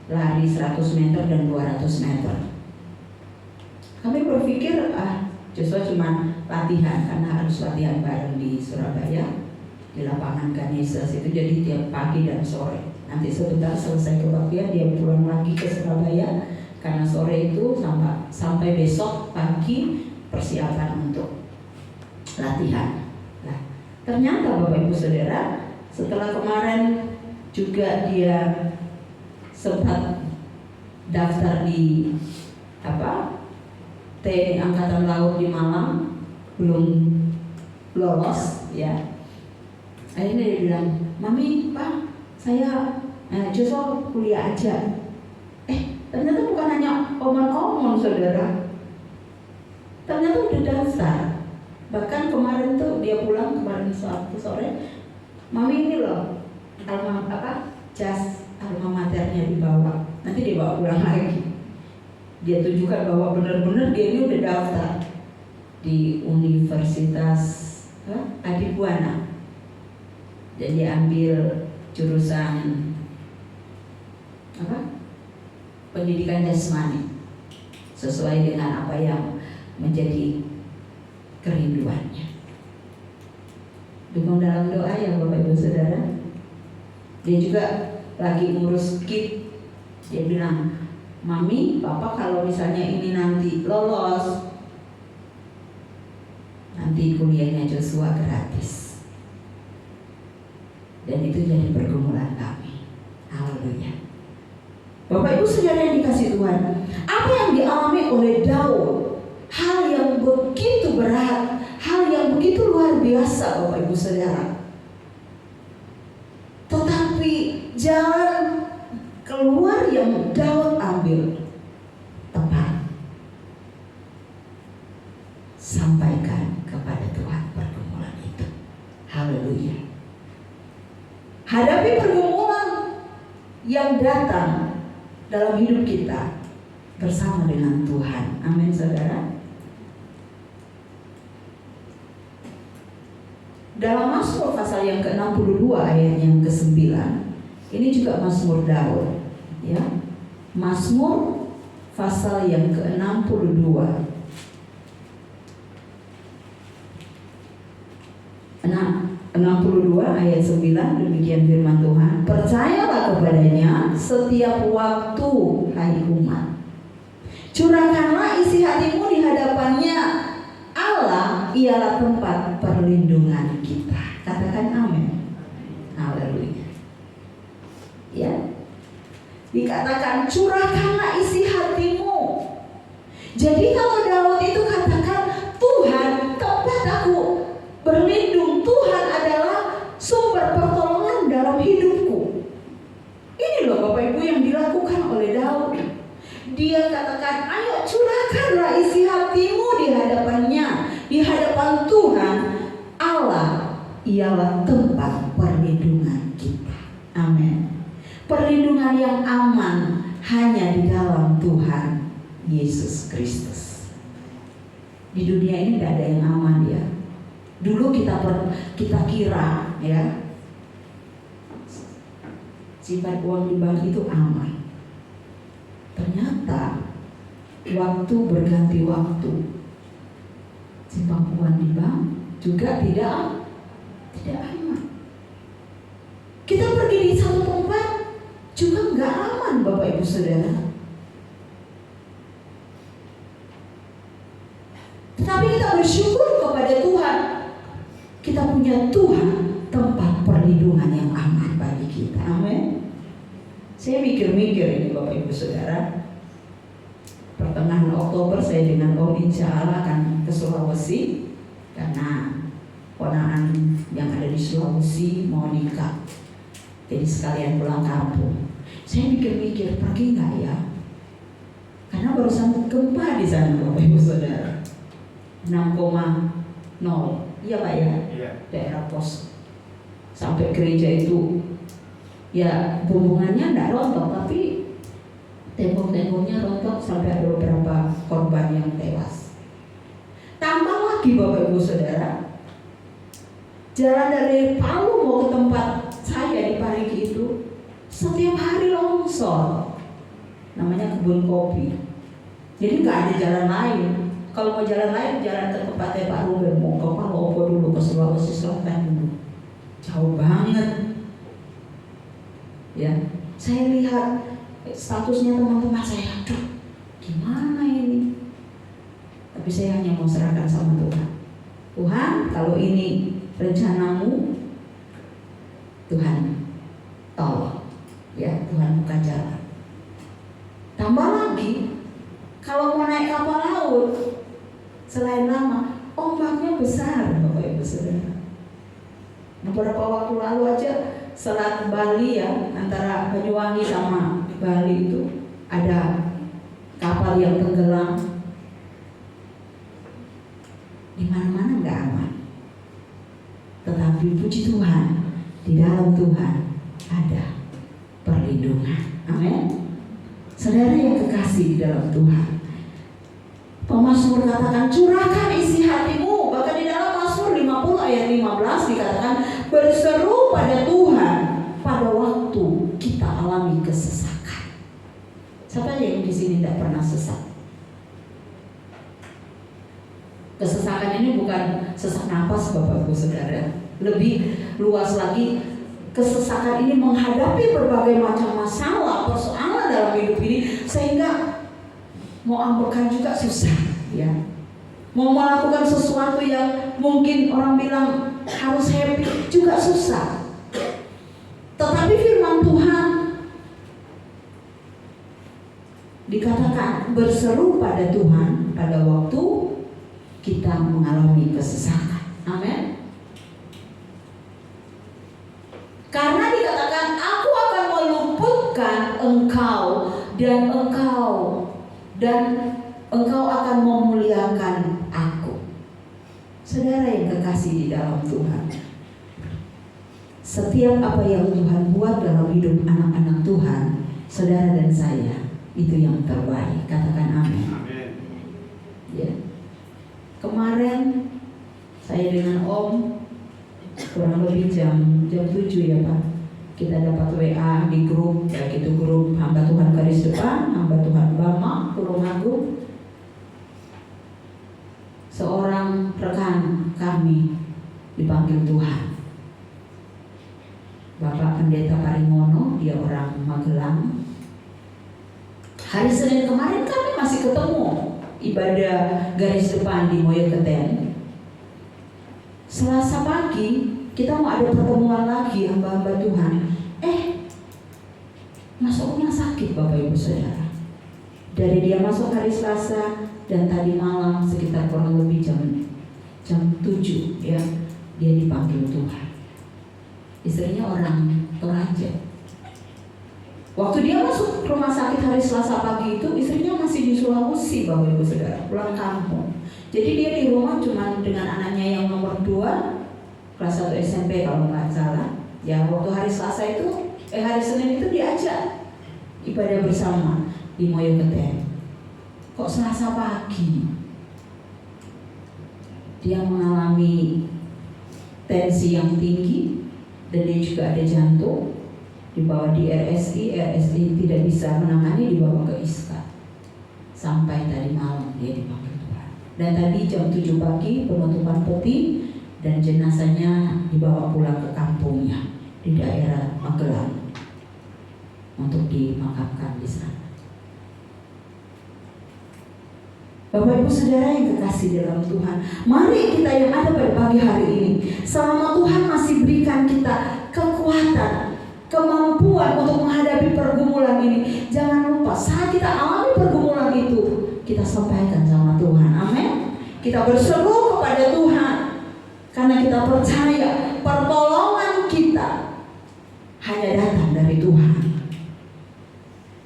lari 100 meter dan 200 meter. Kami berpikir Joshua cuma latihan, karena harus latihan bareng di Surabaya di lapangan Ganesha itu, jadi tiap pagi dan sore. Nanti sebentar selesai kebaktian dia pulang lagi ke Surabaya, karena sore itu sampai besok pagi persiapan untuk latihan. Nah, ternyata Bapak Ibu Saudara, setelah kemarin juga dia sempat daftar di TNI Angkatan Laut di Malang, belum lolos, ya. Akhirnya dia bilang, Mami, Pak, saya Joshua kuliah aja. Ternyata bukan hanya omong-omong, saudara. Ternyata udah daftar. Bahkan kemarin tuh dia pulang kemarin Sabtu sore, Mami ini loh, jas alma maternya dibawa. Nanti dibawa pulang lagi. Dia tunjukkan bahwa benar-benar dia ini udah daftar di Universitas Adibuana. Dan dia ambil jurusan pendidikan jasmani, sesuai dengan apa yang menjadi kerinduannya. Dukung dalam doa ya Bapak Ibu Saudara. Dia juga lagi ngurus KIP. Dia bilang, Mami, Papa kalau misalnya ini nanti lolos, nanti kuliahnya Joshua gratis. Dan itu jadi pergumulan kami. Haleluya. Bapak Ibu Saudara yang dikasih Tuhan, apa yang dialami oleh Daud, hal yang begitu berat, hal yang begitu luar biasa Bapak Ibu Saudara. Tetapi jalan keluar yang Daud ambil tepat. Sampaikan kepada Tuhan pergumulan itu. Haleluya. Hadapi pergumulan yang datang dalam hidup kita bersama dengan Tuhan. Amin saudara. Dalam Mazmur pasal yang ke-62 ayat yang ke-9, ini juga Mazmur Daud, ya. Mazmur pasal yang ke-62 62 ayat 9, demikian firman Tuhan. Percayalah kepadanya setiap waktu, hai umat. Curahkanlah isi hatimu di hadapannya. Allah ialah tempat perlindungan kita. Katakan amin. Haleluya. Ya. Dikatakan curahkanlah isi hatimu. Jadi kalau Daud itu katakan, Tuhan tempat aku berlindung, Tuhan adalah sumber pertolongan dalam hidupku. Ini loh Bapak Ibu yang dilakukan oleh Daud. Dia katakan, ayo curahkanlah isi hatimu di hadapannya, di hadapan Tuhan. Allah ialah tempat perlindungan kita. Amin. Perlindungan yang aman hanya di dalam Tuhan Yesus Kristus. Di dunia ini tidak ada yang aman ya. Dulu kita kira ya, simpan uang di bank itu aman. Ternyata waktu berganti waktu, simpan uang di bank juga tidak aman. Kita pergi di satu tempat juga nggak aman Bapak Ibu Saudara. Tetapi kita bersyukur kepada Tuhan. Kita punya Tuhan tempat perlindungan yang aman bagi kita. Amin. Saya mikir-mikir ini Bapak Ibu Saudara. Pertengahan Oktober saya dengan Om Insya Allah akan ke Sulawesi. Karena ponakan yang ada di Sulawesi mau nikah. Jadi sekalian pulang kampung. Saya mikir-mikir pergi nggak ya? Karena barusan gempa di sana Bapak Ibu Saudara. 6,0. Iya Pak ya, daerah pos. Sampai gereja itu ya bumbungannya enggak rontok, tapi tembok-temboknya rontok sampai ada beberapa korban yang tewas. Tambah lagi Bapak Ibu Saudara, jalan dari Palu mau ke tempat saya di Parigi itu setiap hari longsor. Namanya kebun kopi. Jadi nggak ada jalan lain. Kalau mau jalan lain, jalan ke tempatnya Pak Ruben, mau ke Palopo dulu, ke Sulawesi Selatan dulu. Jauh banget. Ya, saya lihat statusnya teman-teman saya, aduh, gimana ini? Tapi saya hanya mau serahkan sama Tuhan. Tuhan, kalau ini rencanamu, Tuhan tolong. Ya, Tuhan buka jalan. Tambah lagi, kalau mau naik kapal laut, selain lama, ombaknya besar Bapak Ibu Saudara. Beberapa waktu lalu aja Selat Bali ya, antara Banyuwangi sama Bali itu ada kapal yang tenggelam. Di mana-mana nggak aman. Tetapi puji Tuhan, di dalam Tuhan ada perlindungan. Amin. Saudara yang kekasih di dalam Tuhan, Pemazmur katakan curahkan isi hatimu. Bahkan di dalam Mazmur 50 ayat 15 dikatakan berseru pada Tuhan pada waktu kita alami kesesakan. Siapa yang di sini tidak pernah sesat? Kesesakan ini bukan sesak napas Bapak Ibu Saudara. Lebih luas lagi, kesesakan ini menghadapi berbagai macam masalah, persoalan dalam hidup ini, sehingga mau ambekan juga susah, ya. Mau melakukan sesuatu yang mungkin orang bilang harus happy juga susah. Tetapi firman Tuhan dikatakan berseru pada Tuhan pada waktu kita mengalami kesesakan. Amin. Karena dikatakan aku akan meluputkan engkau dan engkau akan memuliakan aku. Saudara yang kekasih di dalam Tuhan, setiap apa yang Tuhan buat dalam hidup anak-anak Tuhan, saudara dan saya, itu yang terbaik. Katakan amin. Ya. Kemarin saya dengan Om kurang lebih jam 7 ya Pak, kita dapat WA di grup, baik itu grup Hamba Tuhan Garis Depan, Hamba Tuhan Bama, Tulungagung. Seorang rekan kami dipanggil Tuhan, Bapak Pendeta Parimono, dia orang Magelang. Hari Senin kemarin kami masih ketemu ibadah garis depan di Moyoketen. Selasa pagi kita mau ada pertemuan lagi hamba-hamba Tuhan. Masuk rumah sakit Bapak Ibu Saudara. Dari dia masuk hari Selasa dan tadi malam sekitar kurang lebih jam 7 ya, dia dipanggil Tuhan. Istrinya orang Toraja. Waktu dia masuk rumah sakit hari Selasa pagi itu, istrinya masih di Sulawesi Bapak Ibu Saudara, pulang kampung. Jadi dia di rumah cuma dengan anaknya yang nomor 2, kelas 1 SMP kalau nggak salah. Ya waktu hari Selasa itu, hari Senin itu diajak ibadah bersama di Moyoketen. Kok Selasa pagi dia mengalami tensi yang tinggi dan dia juga ada jantung, dibawa di RSI tidak bisa menangani, dibawa ke ISKA. Sampai tadi malam dia dipanggil Tuhan. Dan tadi jam 7 pagi penutupan peti dan jenazahnya dibawa pulang ke kampungnya di daerah Magelang untuk dimakamkan di sana. Bapak Ibu Saudara yang kekasih dalam Tuhan, mari kita yang ada pada pagi hari ini, selama Tuhan masih berikan kita kekuatan, kemampuan untuk menghadapi pergumulan ini, jangan lupa saat kita alami pergumulan itu, kita sampaikan sama Tuhan. Amin. Kita berseru kepada Tuhan karena kita percaya pertolongan kita hanya datang dari Tuhan.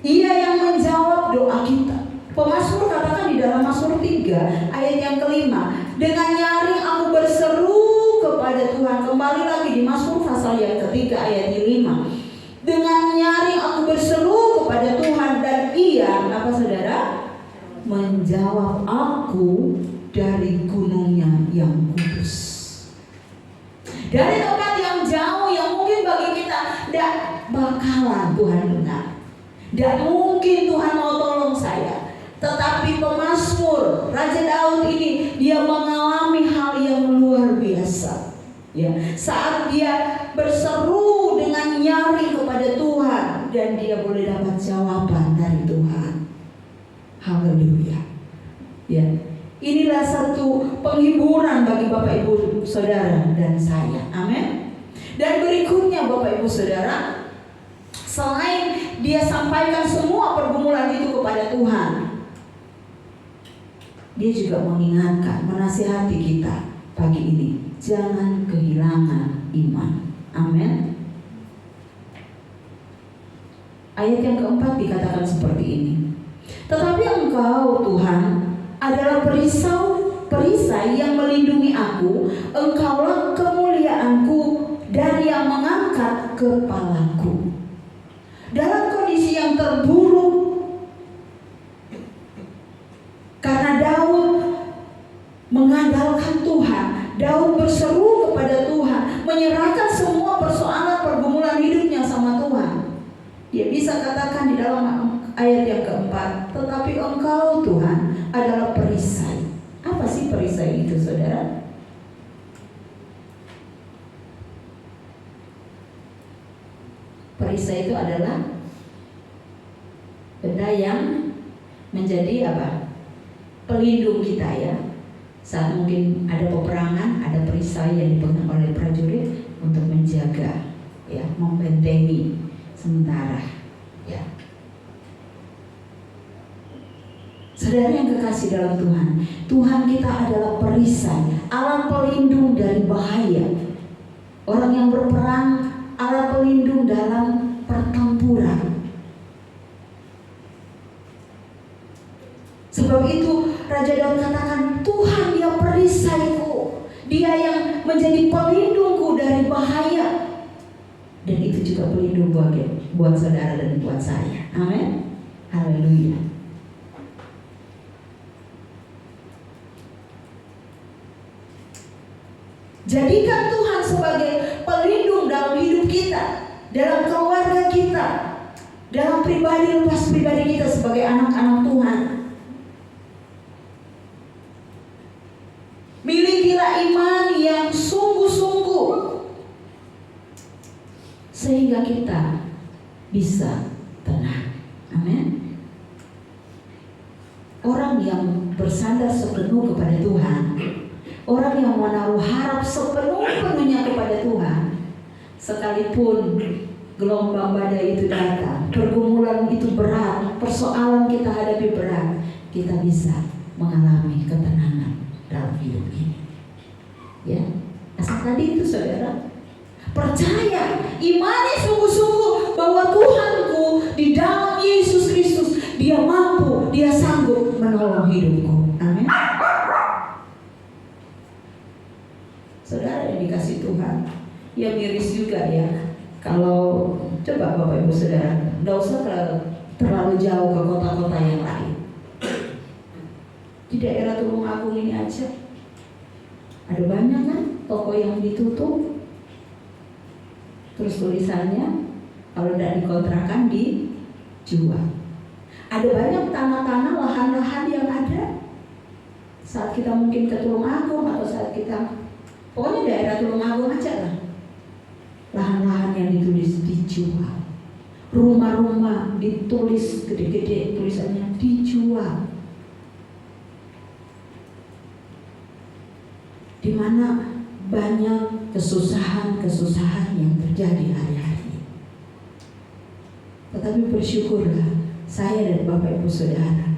Ia yang menjawab doa kita. Pemazmur katakan di dalam Mazmur 3 ayat yang kelima, dengan nyaring aku berseru kepada Tuhan. Kembali lagi di Mazmur pasal yang ketiga ayat yang 5. Dengan nyaring aku berseru kepada Tuhan dan Ia, apa saudara? Menjawab aku dari gunungnya yang kudus. Dari tempat yang jauh yang mungkin bagi kita tidak bakalan Tuhan dengar. Tidak mungkin Tuhan mau tolong saya. Tetapi pemazmur Raja Daud ini dia mengalami hal yang luar biasa. Ya, saat dia berseru dengan nyaring kepada Tuhan dan dia boleh dapat jawaban dari Tuhan. Haleluya. Ya, inilah satu penghiburan bagi Bapak Ibu Saudara dan saya. Amin. Dan berikutnya Bapak Ibu Saudara, selain dia sampaikan semua pergumulan itu kepada Tuhan, dia juga mengingatkan, menasihati kita pagi ini, jangan kehilangan iman. Amin. Ayat yang keempat dikatakan seperti ini. Tetapi Engkau Tuhan adalah perisai yang melindungi aku. Engkaulah kemuliaanku dan yang mengangkat kepalaku. Dalam kondisi yang terburuk, karena Daud mengandalkan Tuhan, Daud berseru kepada Tuhan, menyerahkan semua persoalan pergumulan hidupnya sama Tuhan. Dia bisa katakan di dalam ayat yang keempat, tetapi Engkau Tuhan adalah perisai. Apa Apa sih perisai itu, saudara? Perisai itu adalah benda yang menjadi apa? Pelindung kita ya. Saat mungkin ada peperangan, ada perisai yang dipegang oleh prajurit untuk menjaga, ya, membentengi sementara, ya. Saudara yang kekasih dalam Tuhan, Tuhan kita adalah perisai, alat pelindung dari bahaya. Orang yang berperang, alat pelindung dalam pertempuran. Sebab itu Raja Daud katakan, Tuhan dia perisaiku, dia yang menjadi pelindungku dari bahaya. Dan itu juga pelindung buat saudara dan buat saya. Amin. Haleluya. Jadikan Tuhan sebagai pelindung dalam hidup kita, dalam keluarga kita, dalam pribadi lepas pribadi kita sebagai anak-anak Tuhan. Milikilah iman yang sungguh-sungguh, sehingga kita bisa tenang. Amin. Orang yang bersandar sepenuh kepada Tuhan, orang yang menaruh harap sepenuh-penuhnya kepada Tuhan, sekalipun gelombang badai itu datang, pergumulan itu berat, persoalan kita hadapi berat, kita bisa mengalami ketenangan dalam hidup ini. Ya, asal tadi itu saudara percaya, imani sungguh-sungguh bahwa Tuhanku di dalam Yesus Kristus, dia mampu, dia sanggup menolong hidupku. Amin. Saudara yang dikasih Tuhan, ya miris juga ya kalau coba Bapak Ibu Saudara, tidak usah terlalu jauh ke kota-kota yang lain. Di daerah Tulungagung ini aja ada banyak kan toko yang ditutup, terus tulisannya kalau tidak dikontrakan dijual. Ada banyak tanah-tanah, lahan-lahan yang ada. Saat kita mungkin ke Tulungagung atau saat kita pokoknya daerah Tulungagung aja lah, lahan-lahan yang ditulis dijual, rumah-rumah ditulis gede-gede tulisannya dijual. Di mana banyak kesusahan-kesusahan yang terjadi hari-hari ini. Tetapi bersyukurlah saya dan Bapak Ibu Saudara,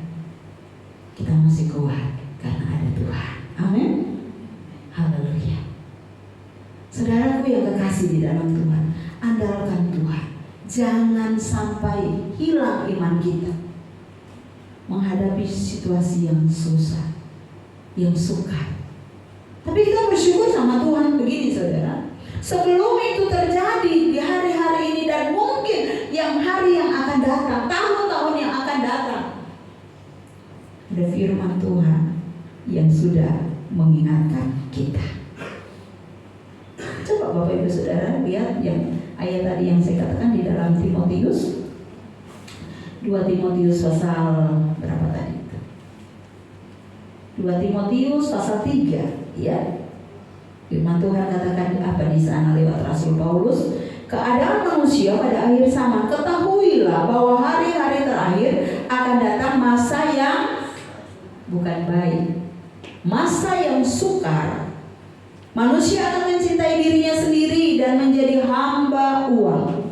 kita masih kuat karena ada Tuhan. Amin. Haleluya. Saudaraku yang kekasih di dalam Tuhan, andalkan Tuhan. Jangan sampai hilang iman kita menghadapi situasi yang susah, yang sukar. Tapi kita bersyukur sama Tuhan begini saudara. Sebelum itu terjadi di hari-hari ini dan mungkin yang hari yang akan datang, tahun-tahun yang akan datang, ada firman Tuhan yang sudah mengingatkan kita. Coba Bapak Ibu Saudara lihat yang ayat tadi yang saya katakan di dalam Timotius 2 Timotius pasal berapa tadi? 2 Timotius pasal 3 ya. Firman Tuhan katakan apa di sana lewat Rasul Paulus? Keadaan manusia pada akhir zaman, ketahuilah bahwa hari-hari terakhir akan datang masa yang bukan baik, masa yang sukar. Manusia akan mencintai dirinya sendiri dan menjadi hamba uang.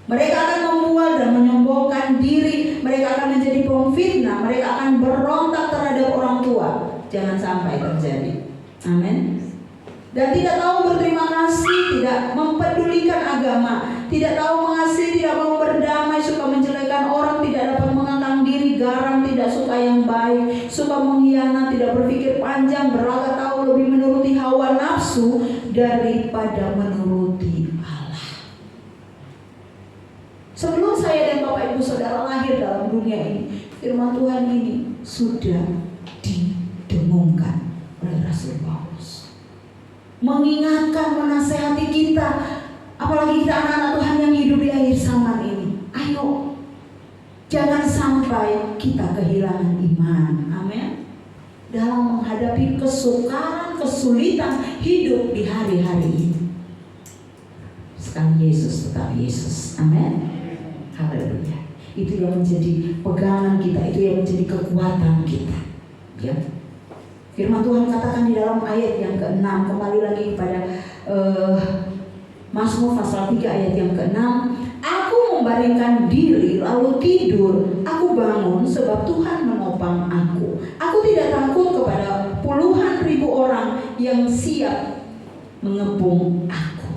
Mereka akan membual dan menyombongkan diri. Mereka akan menjadi pemfitnah. Mereka akan berontak terhadap orang tua. Jangan sampai terjadi. Amin. Dan tidak tahu berterima kasih, tidak mempedulikan agama, tidak tahu mengasihi, tidak mau berdamai, suka menjelekan orang, tidak dapat mengangkat diri, garang, tidak suka yang baik, suka mengkhianat, tidak berpikir panjang, berlaga tahu, lebih menuruti hawa nafsu daripada menuruti Allah. Sebelum saya dan Bapak Ibu Saudara lahir dalam dunia ini, firman Tuhan ini sudah didengungkan oleh Rasul Paulus, mengingatkan, menasehati kita, apalagi kita anak-anak Tuhan yang hidup di akhir zaman ini. Ayo, jangan sampai kita kehilangan iman. Amin. dalam menghadapi kesukaran, kesulitan hidup di hari-hari ini. Sekali Yesus tetap Yesus. Amin. Haleluya. Itu yang menjadi pegangan kita, itu yang menjadi kekuatan kita. Ya. Firman Tuhan katakan di dalam ayat yang ke-6, kembali lagi kepada Mazmur pasal 3 ayat yang ke-6, aku membaringkan diri lalu tidur, aku bangun sebab Tuhan menopang aku. Aku tidak takut kepada puluhan ribu orang yang siap mengepung aku.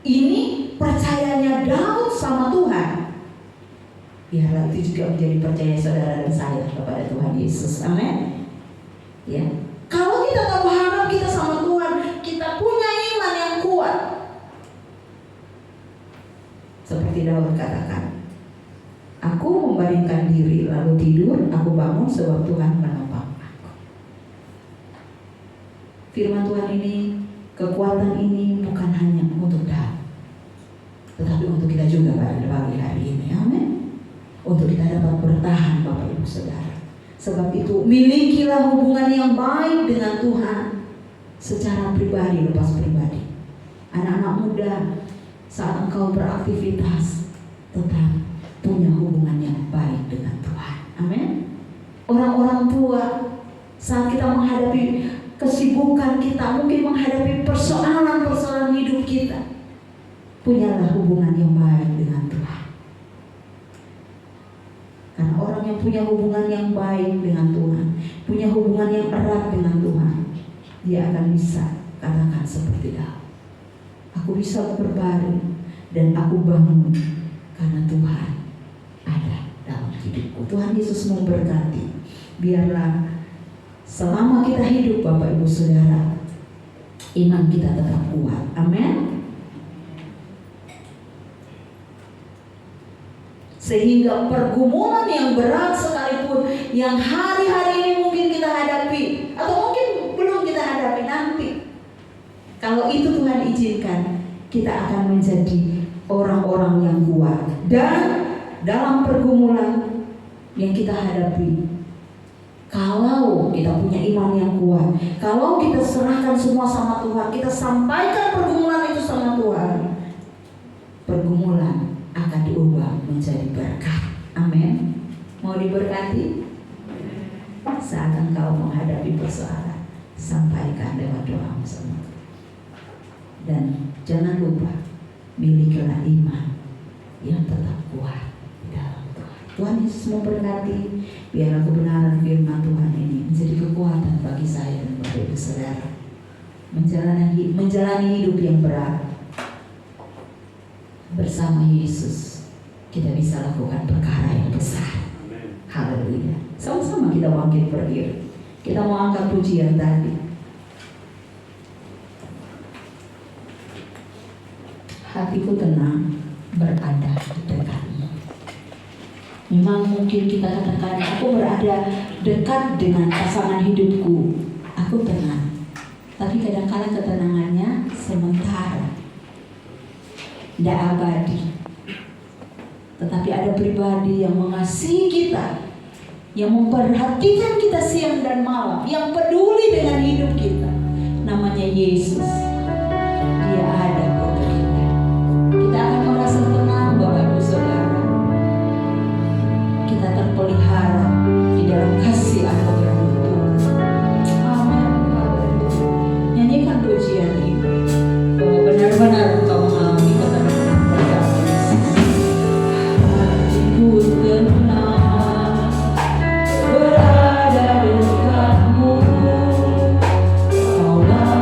Ini percayanya Daud sama Tuhan. Biarlah itu juga menjadi percaya saudara dan saya kepada Tuhan Yesus. Amin. Ya. Kalau kita taruh harap kita sama Tuhan, kita punya iman yang kuat. Seperti Daud katakan, aku membaringkan diri lalu tidur, aku bangun sebab Tuhan menopang aku. Firman Tuhan ini, kekuatan ini bukan hanya untuk Daud, tetapi untuk kita juga pada pagi hari ini. Amin. Untuk kita dapat bertahan Bapak Ibu Saudara. Sebab itu milikilah hubungan yang baik dengan Tuhan secara pribadi, lepas pribadi. Anak-anak muda, saat engkau beraktivitas, tetap punya hubungan yang baik dengan Tuhan. Amin. Orang-orang tua, saat kita menghadapi kesibukan kita, mungkin menghadapi persoalan-persoalan hidup kita, punyalah hubungan yang baik dengan Tuhan. Karena orang yang punya hubungan yang baik dengan Tuhan, punya hubungan yang erat dengan Tuhan, dia akan bisa katakan seperti Daud, aku bisa berbaring dan aku bangun karena Tuhan ada dalam hidupku. Tuhan Yesus memberkati. Biarlah selama kita hidup Bapak Ibu Saudara, iman kita tetap kuat. Amin. Sehingga pergumulan yang berat sekalipun yang hari-hari ini mungkin kita hadapi, atau mungkin belum kita hadapi nanti, kalau itu Tuhan izinkan, kita akan menjadi orang-orang yang kuat. Dan dalam pergumulan yang kita hadapi, kalau kita punya iman yang kuat, kalau kita serahkan semua sama Tuhan, kita sampaikan pergumulan itu sama Tuhan, pergumulan akan diubah menjadi berkat. Amin. Mau diberkati? Saat engkau menghadapi persoalan, sampaikan lewat doa sama Tuhan. Dan jangan lupa, milikilah iman yang tetap kuat dalam Tuhan. Tuhan Yesus memberkati. Biarlah kebenaran firman Tuhan ini menjadi kekuatan bagi saya dan Bapak Ibu Saudara menjalani hidup yang berat. Bersama Yesus kita bisa lakukan perkara yang besar. Haleluya. Sama-sama kita bangkit berdiri. Kita mau angkat pujian tadi. Hatiku tenang berada di dekatmu. Memang mungkin kita katakan, aku berada dekat dengan pasangan hidupku, aku tenang. Tapi kadang-kadang ketenangannya sementara, tidak abadi. Tetapi ada pribadi yang mengasihi kita, yang memperhatikan kita siang dan malam, yang peduli dengan hidup kita. Namanya Yesus. Dia ada untuk kita. Kita akan merasa tenang Bapak Ibu Saudara. Kita terpelihara di dalam kasih anugerah Tuhan. Amin. Nyanyikan pujian ini bahwa benar-benar engkau mengalami ketenangan berkat Yesus. Hatiku tenang berada dekatmu, Kaulah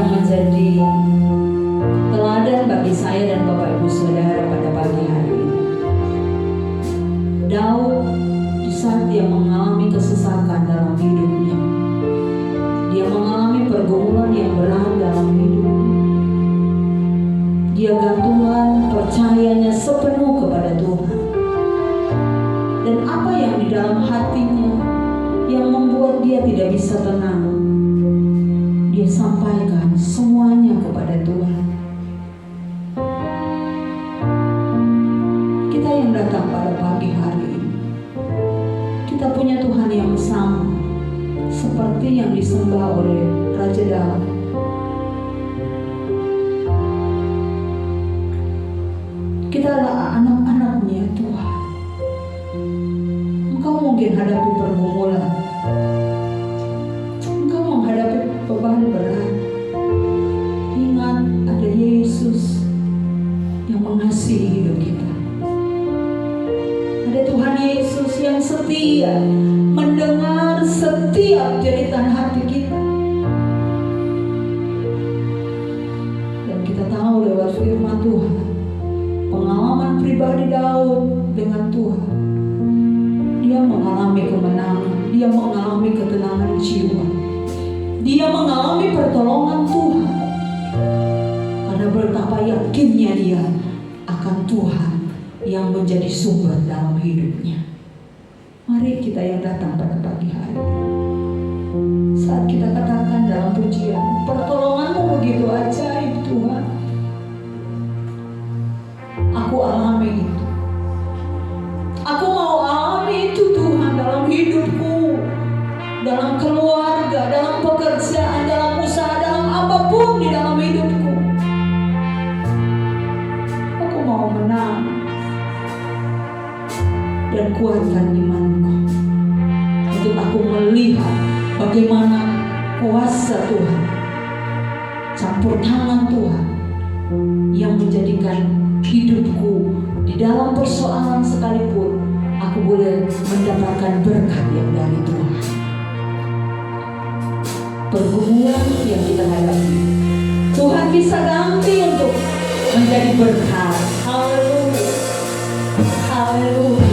menjadi teladan bagi saya dan Bapak Ibu Saudara pada pagi hari ini. Daud di saat dia mengalami kesesakan dalam hidupnya, dia mengalami pergumulan yang berat dalam hidupnya, dia gantungkan percayanya sepenuh kepada Tuhan. Dan apa yang di dalam hatinya yang membuat dia tidak bisa tenang, dia sampaikan semuanya kepada Tuhan. Kita yang datang pada pagi hari ini, kita punya Tuhan yang sama seperti yang disembah oleh Raja Daud. Kita adalah anak-anaknya Tuhan. Engkau mungkin hadapi pergumulan, engkau menghadapi beban berat. Ingat, ada Yesus yang mengasihi hidup kita. Ada Tuhan Yesus yang setia mendengar setiap jeritan hati kita. Dan kita tahu lewat firman Tuhan, pengalaman pribadi Daud dengan Tuhan, dia mengalami kemenangan, dia mengalami ketenangan jiwa, dia mengalami pertolongan Tuhan, karena betapa yakinnya dia akan Tuhan yang menjadi sumber dalam hidupnya. Mari kita yang datang pada pagi hari ini, saat kita katakan dalam pujian, pertolongan-Mu begitu ajaib Tuhan. Aku alami itu. Aku mau alami itu Tuhan dalam hidupku, dalam keluarga, dalam pekerjaan, dalam usaha, dalam apapun di dalam hidupku. Aku mau menang dan kuatkan imanku untuk aku melihat bagaimana kuasa Tuhan, campur tangan Tuhan yang menjadikan hidupku di dalam persoalan sekalipun aku boleh mendapatkan berkat yang dari Tuhan. Pergumulan yang kita hadapi, Tuhan bisa ganti untuk menjadi berkat. Haleluya, haleluya.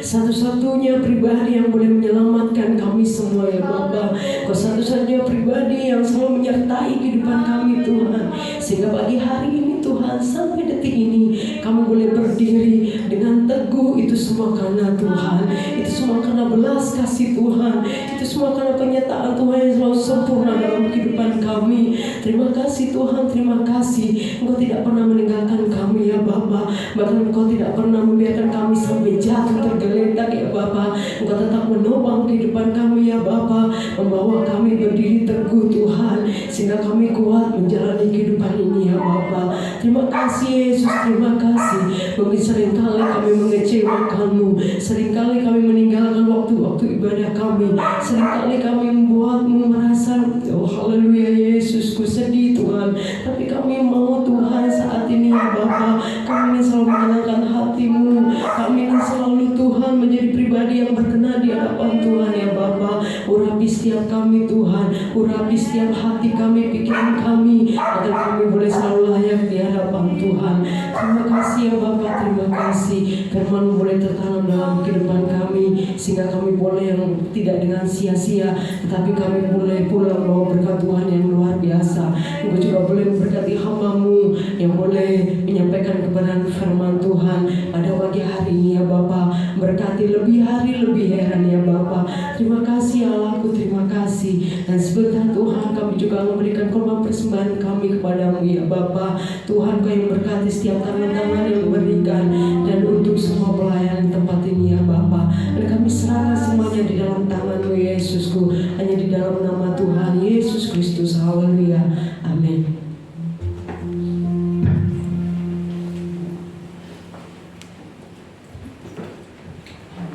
Satu-satunya pribadi yang boleh menyelamatkan kami semua ya Bapa. Kau satu-satunya pribadi yang selalu menyertai kehidupan kami Tuhan. Sehingga pagi hari ini Tuhan, Tuhan, sampai detik ini kami boleh berdiri dengan teguh. Itu semua karena Tuhan, itu semua karena belas kasih Tuhan, itu semua karena penyertaan Tuhan yang selalu sempurna dalam kehidupan kami. Terima kasih Tuhan, terima kasih. Engkau tidak pernah meninggalkan kami ya Bapa. Bahkan Engkau tidak pernah membiarkan kami sampai jatuh tergeletak ya Bapa. Engkau tetap menopang kehidupan kami ya Bapa, membawa kami berdiri teguh Tuhan, sehingga kami kuat menjalani kehidupan ini ya Bapa. Terima kasih Yesus, terima kasih. Mungkin seringkali kami mengecewakan-Mu, seringkali kami meninggalkan waktu-waktu ibadah kami, seringkali kami membuat-Mu merasa oh haleluya Yesusku sedih Tuhan. Tapi kami mau Tuhan saat ini ya Bapa, kami ingin selalu menyenangkan hati-Mu, kami ingin selalu Tuhan menjadi pribadi yang berkenan di hadapan Tuhan ya Bapa. Urapi setiap kami Tuhan, urapi setiap hati kami, pikiran kami, agar kami boleh selalu layak di hadapan Tuhan. Terima kasih ya Bapa, terima kasih. Firman boleh tertanam dalam kehidupan kami, sehingga kami boleh yang tidak dengan sia-sia, tetapi kami boleh pulang bawa berkat Tuhan yang luar biasa. Engkau juga boleh memberkati hamba-Mu yang boleh menyampaikan kebenaran firman Tuhan pada pagi hari ini ya Bapa. Berkati lebih hari lebih heran ya Bapa. Terima kasih Allahku, terima kasih. Dan sebentar Tuhan kami juga memberikan korban persembahan kami kepadamu ya Bapa. Tuhan Kau yang berkati setiap tangan-tangan yang memberikan, dan untuk semua pelayanan tempat ini ya Bapa. Dan kami serahkan semuanya di dalam tangan-Mu Yesusku, hanya di dalam nama Tuhan Yesus Kristus. Haleluya, amin.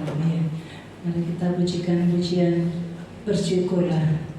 Amin. Mari kita pujikan pujian bersyukurlah.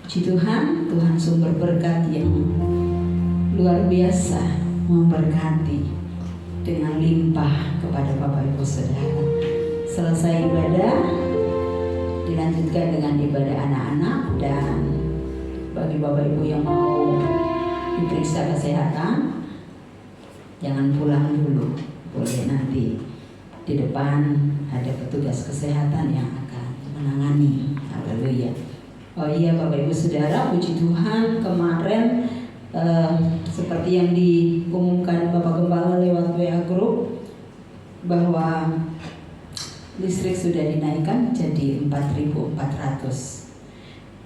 Puji Tuhan, Tuhan sumber berkat yang luar biasa memberkati dengan limpah kepada Bapak Ibu Saudara. Selesai ibadah, dilanjutkan dengan ibadah anak-anak, dan bagi Bapak Ibu yang mau diperiksa kesehatan, jangan pulang dulu, boleh nanti di depan ada petugas kesehatan yang akan menangani. Haleluya. Oh iya Bapak Ibu Saudara, puji Tuhan, kemarin seperti yang diumumkan Bapak Gembala lewat WA Group, bahwa listrik sudah dinaikkan jadi 4.400.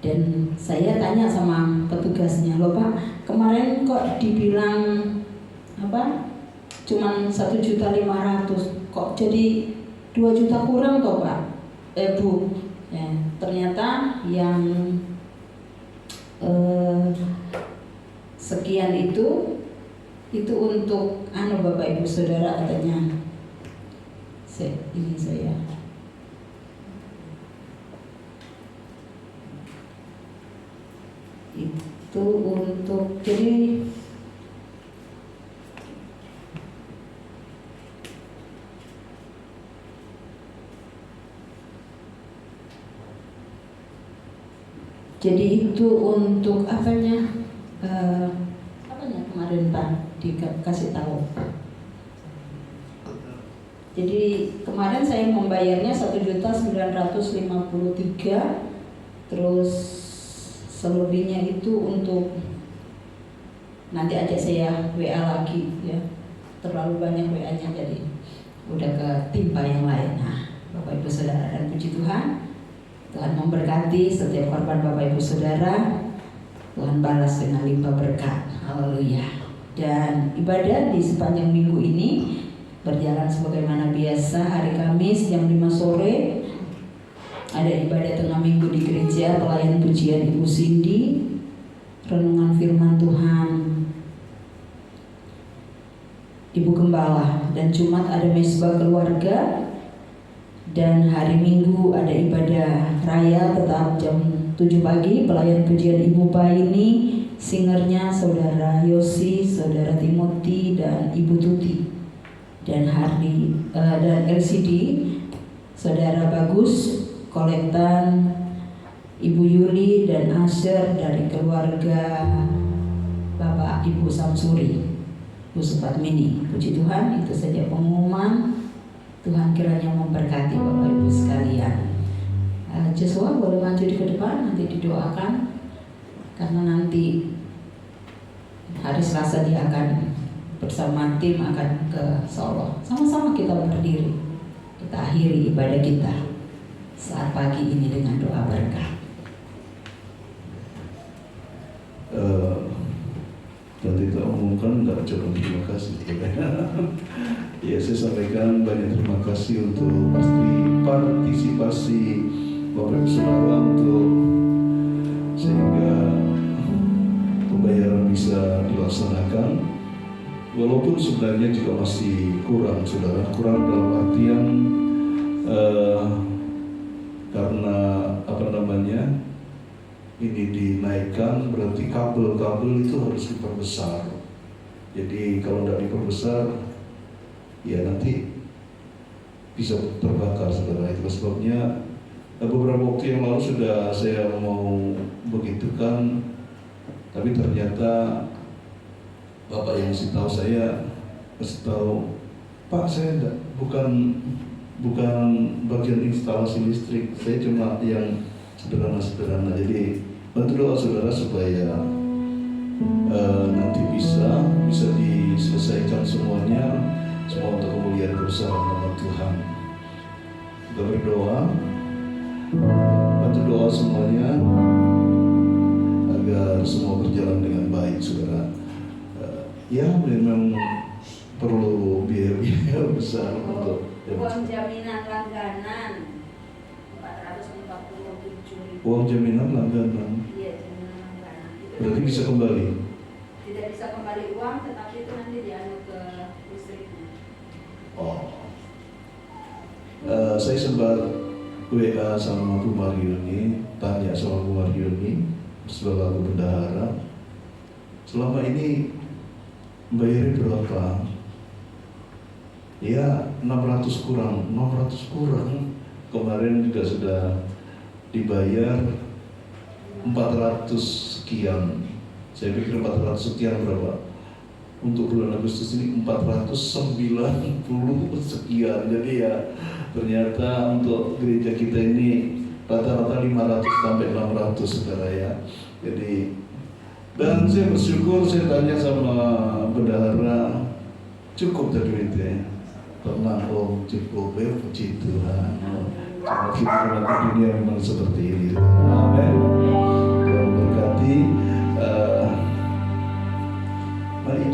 Dan saya tanya sama petugasnya, loh Pak, kemarin kok dibilang apa? Cuman 1.500.000, kok jadi 2 juta kurang toh Pak? Bu, ya, ternyata yang sekian itu untuk Bapak Ibu Saudara katanya. Ini saya. Itu untuk jadi itu untuk apanya kemarin Pak dikasih tahu. Jadi kemarin saya membayarnya 1.953.000, terus selebihnya itu untuk nanti aja saya WA lagi ya. Terlalu banyak WA-nya jadi udah ketimpa yang lain. Nah, Bapak Ibu Saudara dan puji Tuhan, Tuhan memberkati setiap korban Bapak Ibu Saudara. Tuhan balas dengan limpah berkat. Haleluya. Dan ibadah di sepanjang minggu ini berjalan sebagaimana biasa. Hari Kamis jam 5 sore ada ibadah tengah minggu di gereja, pelayan pujian Ibu Cindy, renungan firman Tuhan Ibu Gembala, dan Jumat ada mesbah keluarga, dan hari Minggu ada ibadah raya tetap jam 7 pagi, pelayan pujian Ibu Paini, singernya Saudara Yosi, Saudara Timothy, dan Ibu Tuti. Dan dan LCD Saudara Bagus, kolektan Ibu Yuli dan Asher dari keluarga Bapak Ibu Samsuri, Bu Supatmini. Puji Tuhan, itu saja pengumuman. Tuhan kiranya memberkati Bapak Ibu sekalian. Joshua boleh maju ke depan, nanti didoakan, karena nanti hari Selasa dia akan bersama tim akan ke Solo. Sama-sama kita berdiri, kita akhiri ibadah kita saat pagi ini dengan doa berkat. Dan kita umumkan tidak ucapan terima kasih. Ya, saya sampaikan banyak terima kasih untuk partisipasi Bapak Ibu Saudara untuk sehingga pembayaran bisa dilaksanakan. Walaupun sebenarnya juga masih kurang, saudara, kurang dalam artian karena ini dinaikkan, berarti kabel-kabel itu harus diperbesar. Jadi kalau tidak diperbesar, ya nanti bisa terbakar, saudara. Itu sebabnya beberapa waktu yang lalu sudah saya mau begitukan, tapi ternyata Bapak yang kasih tahu saya, Pak, saya enggak, bukan bagian instalasi listrik, saya cuma yang sederhana. Jadi bantu doa saudara supaya nanti bisa diselesaikan semuanya, semua untuk kemuliaan besar nama Tuhan. Kita berdoa, bantu doa semuanya agar semua berjalan dengan baik, saudara. Ya, memang perlu biaya besar untuk uang jaminan langganan 457.000. uang jaminan langganan. Iya, jaminan langganan. Berarti bisa kembali? Tidak bisa kembali uang, tetapi itu nanti dianu ke listriknya. Saya sempat WA sama Bu Marioni, tanya sama Bu Marioni sebagai bendahara, selama ini bayarnya berapa? Ya 600 kurang. Kemarin juga sudah dibayar 400 sekian. Saya pikir 400 sekian berapa? Untuk bulan Agustus ini 490 sekian. Jadi ya ternyata untuk gereja kita ini rata-rata 500 sampai 600, saudara ya. Jadi, dan saya bersyukur, saya tanya sama bendahara, cukup tadi duitnya. pernah om cukup puji Tuhan. Karena kehidupan di dunia memang seperti ini. Amin. Tuhan berkati. Mari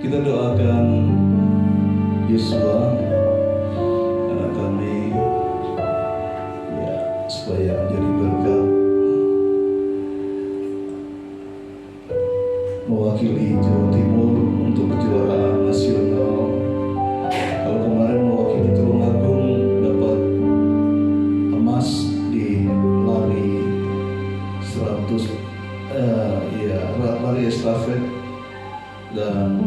kita doakan Yosua anak kami ya, supaya menjadi berkat mewakili Jawa Timur untuk kejuaraan nasional. Kalau kemarin mewakili Tulungagung dapat emas di lari 100 lari estafet dan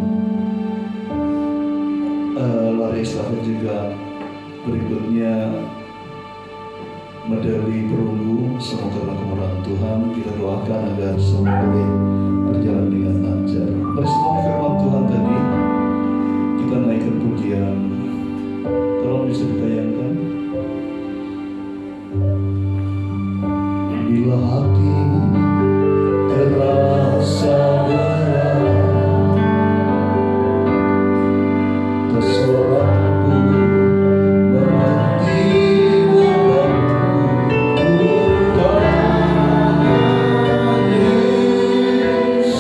lari estafet juga berikutnya medali perunggu. Semoga karena kemurahan Tuhan kita doakan agar semua boleh berjalan dengan lancar. Bersama firman Tuhan tadi kita naikkan pujian. Tolong bisa ditayangkan. Bila hati terasa berat, tersorak pun berhenti membantu Tuhan Yesus.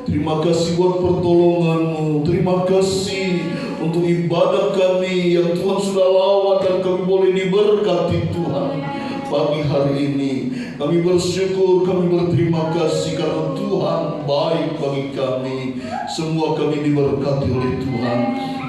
Terima kasih buat pertolongan-Mu. Terima kasih untuk ibadah kami yang Tuhan sudah lawat dan kami boleh diberkati Tuhan. Pagi hari ini kami bersyukur, kami berterima kasih karena Tuhan baik bagi kami. Semua kami diberkati oleh Tuhan.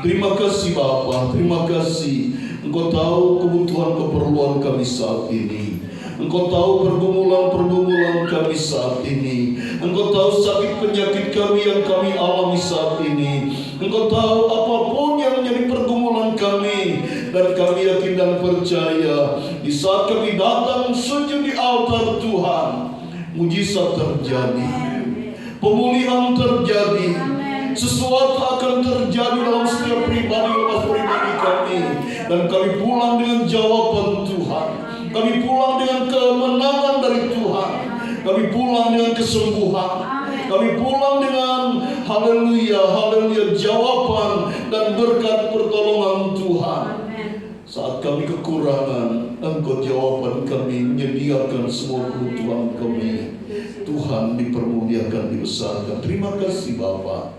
Terima kasih Bapa, terima kasih. Engkau tahu kebutuhan keperluan kami saat ini. Engkau tahu pergumulan-pergumulan kami saat ini. Engkau tahu sakit penyakit kami yang kami alami saat ini. Engkau tahu apapun yang menjadi pergumulan kami. Dan kami yakin dan percaya di saat kami datang sujud di altar Tuhan, mujizat terjadi, pemulihan terjadi, sesuatu akan terjadi dalam setiap pribadi lepas pribadi kami. Dan kami pulang dengan jawaban Tuhan. Kami pulang dengan kemenangan dari Tuhan. Kami pulang dengan kesembuhan. Kami pulang dengan haleluya, haleluya, jawaban dan berkat pertolongan Tuhan. Saat kami kekurangan, Engkau jawaban kami, menyediakan semua kebutuhan kami. Tuhan dipermuliakan, dibesarkan. Terima kasih Bapa.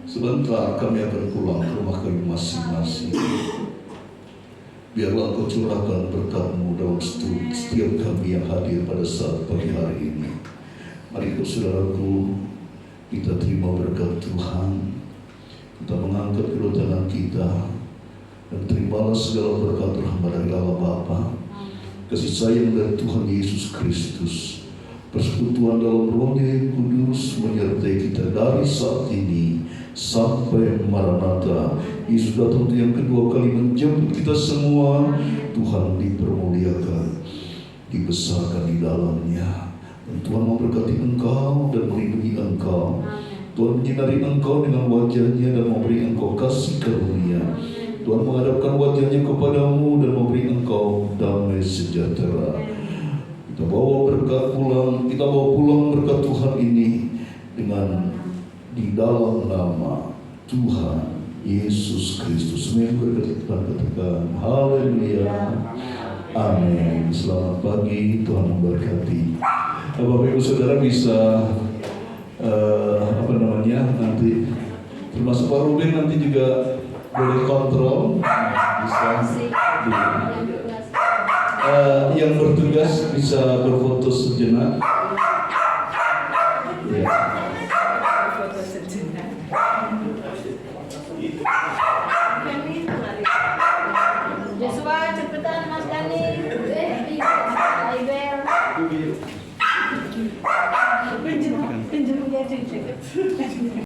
Sebentar kami akan pulang ke rumah kami masing-masing. Biarlah Engkau curahkan berkat-Mu dalam setiap kami yang hadir pada saat pagi hari ini. Mari saudaraku, kita terima berkat Tuhan. Kita mengangkat kedua tangan kita dan terimalah segala berkat rahmat dari Allah Bapa, kasih sayang dari Tuhan Yesus Kristus, persekutuan dalam Roh-Nya yang kudus menyertai kita dari saat ini sampai Maranatha. Yesus datang untuk yang kedua kali menjemput kita semua. Tuhan dipermuliakan, dibesarkan di dalamnya. Dan Tuhan memberkati engkau dan melindungi engkau. Tuhan menyinari engkau dengan wajah-Nya dan memberi engkau kasih karunia. Tuhan menghadapkan wajah-Nya kepadamu dan memberi engkau damai sejahtera. Kita bawa berkat pulang, kita bawa pulang berkat Tuhan ini dengan di dalam nama Tuhan Yesus Kristus. Semua yang berkat Tuhan katakan haleluya, amin. Selamat pagi, Tuhan memberkati. Bapak Ibu Saudara bisa nanti termasuk Pak Ruben nanti juga boleh kontrol, bisa yang bertugas bisa berfoto sejenak.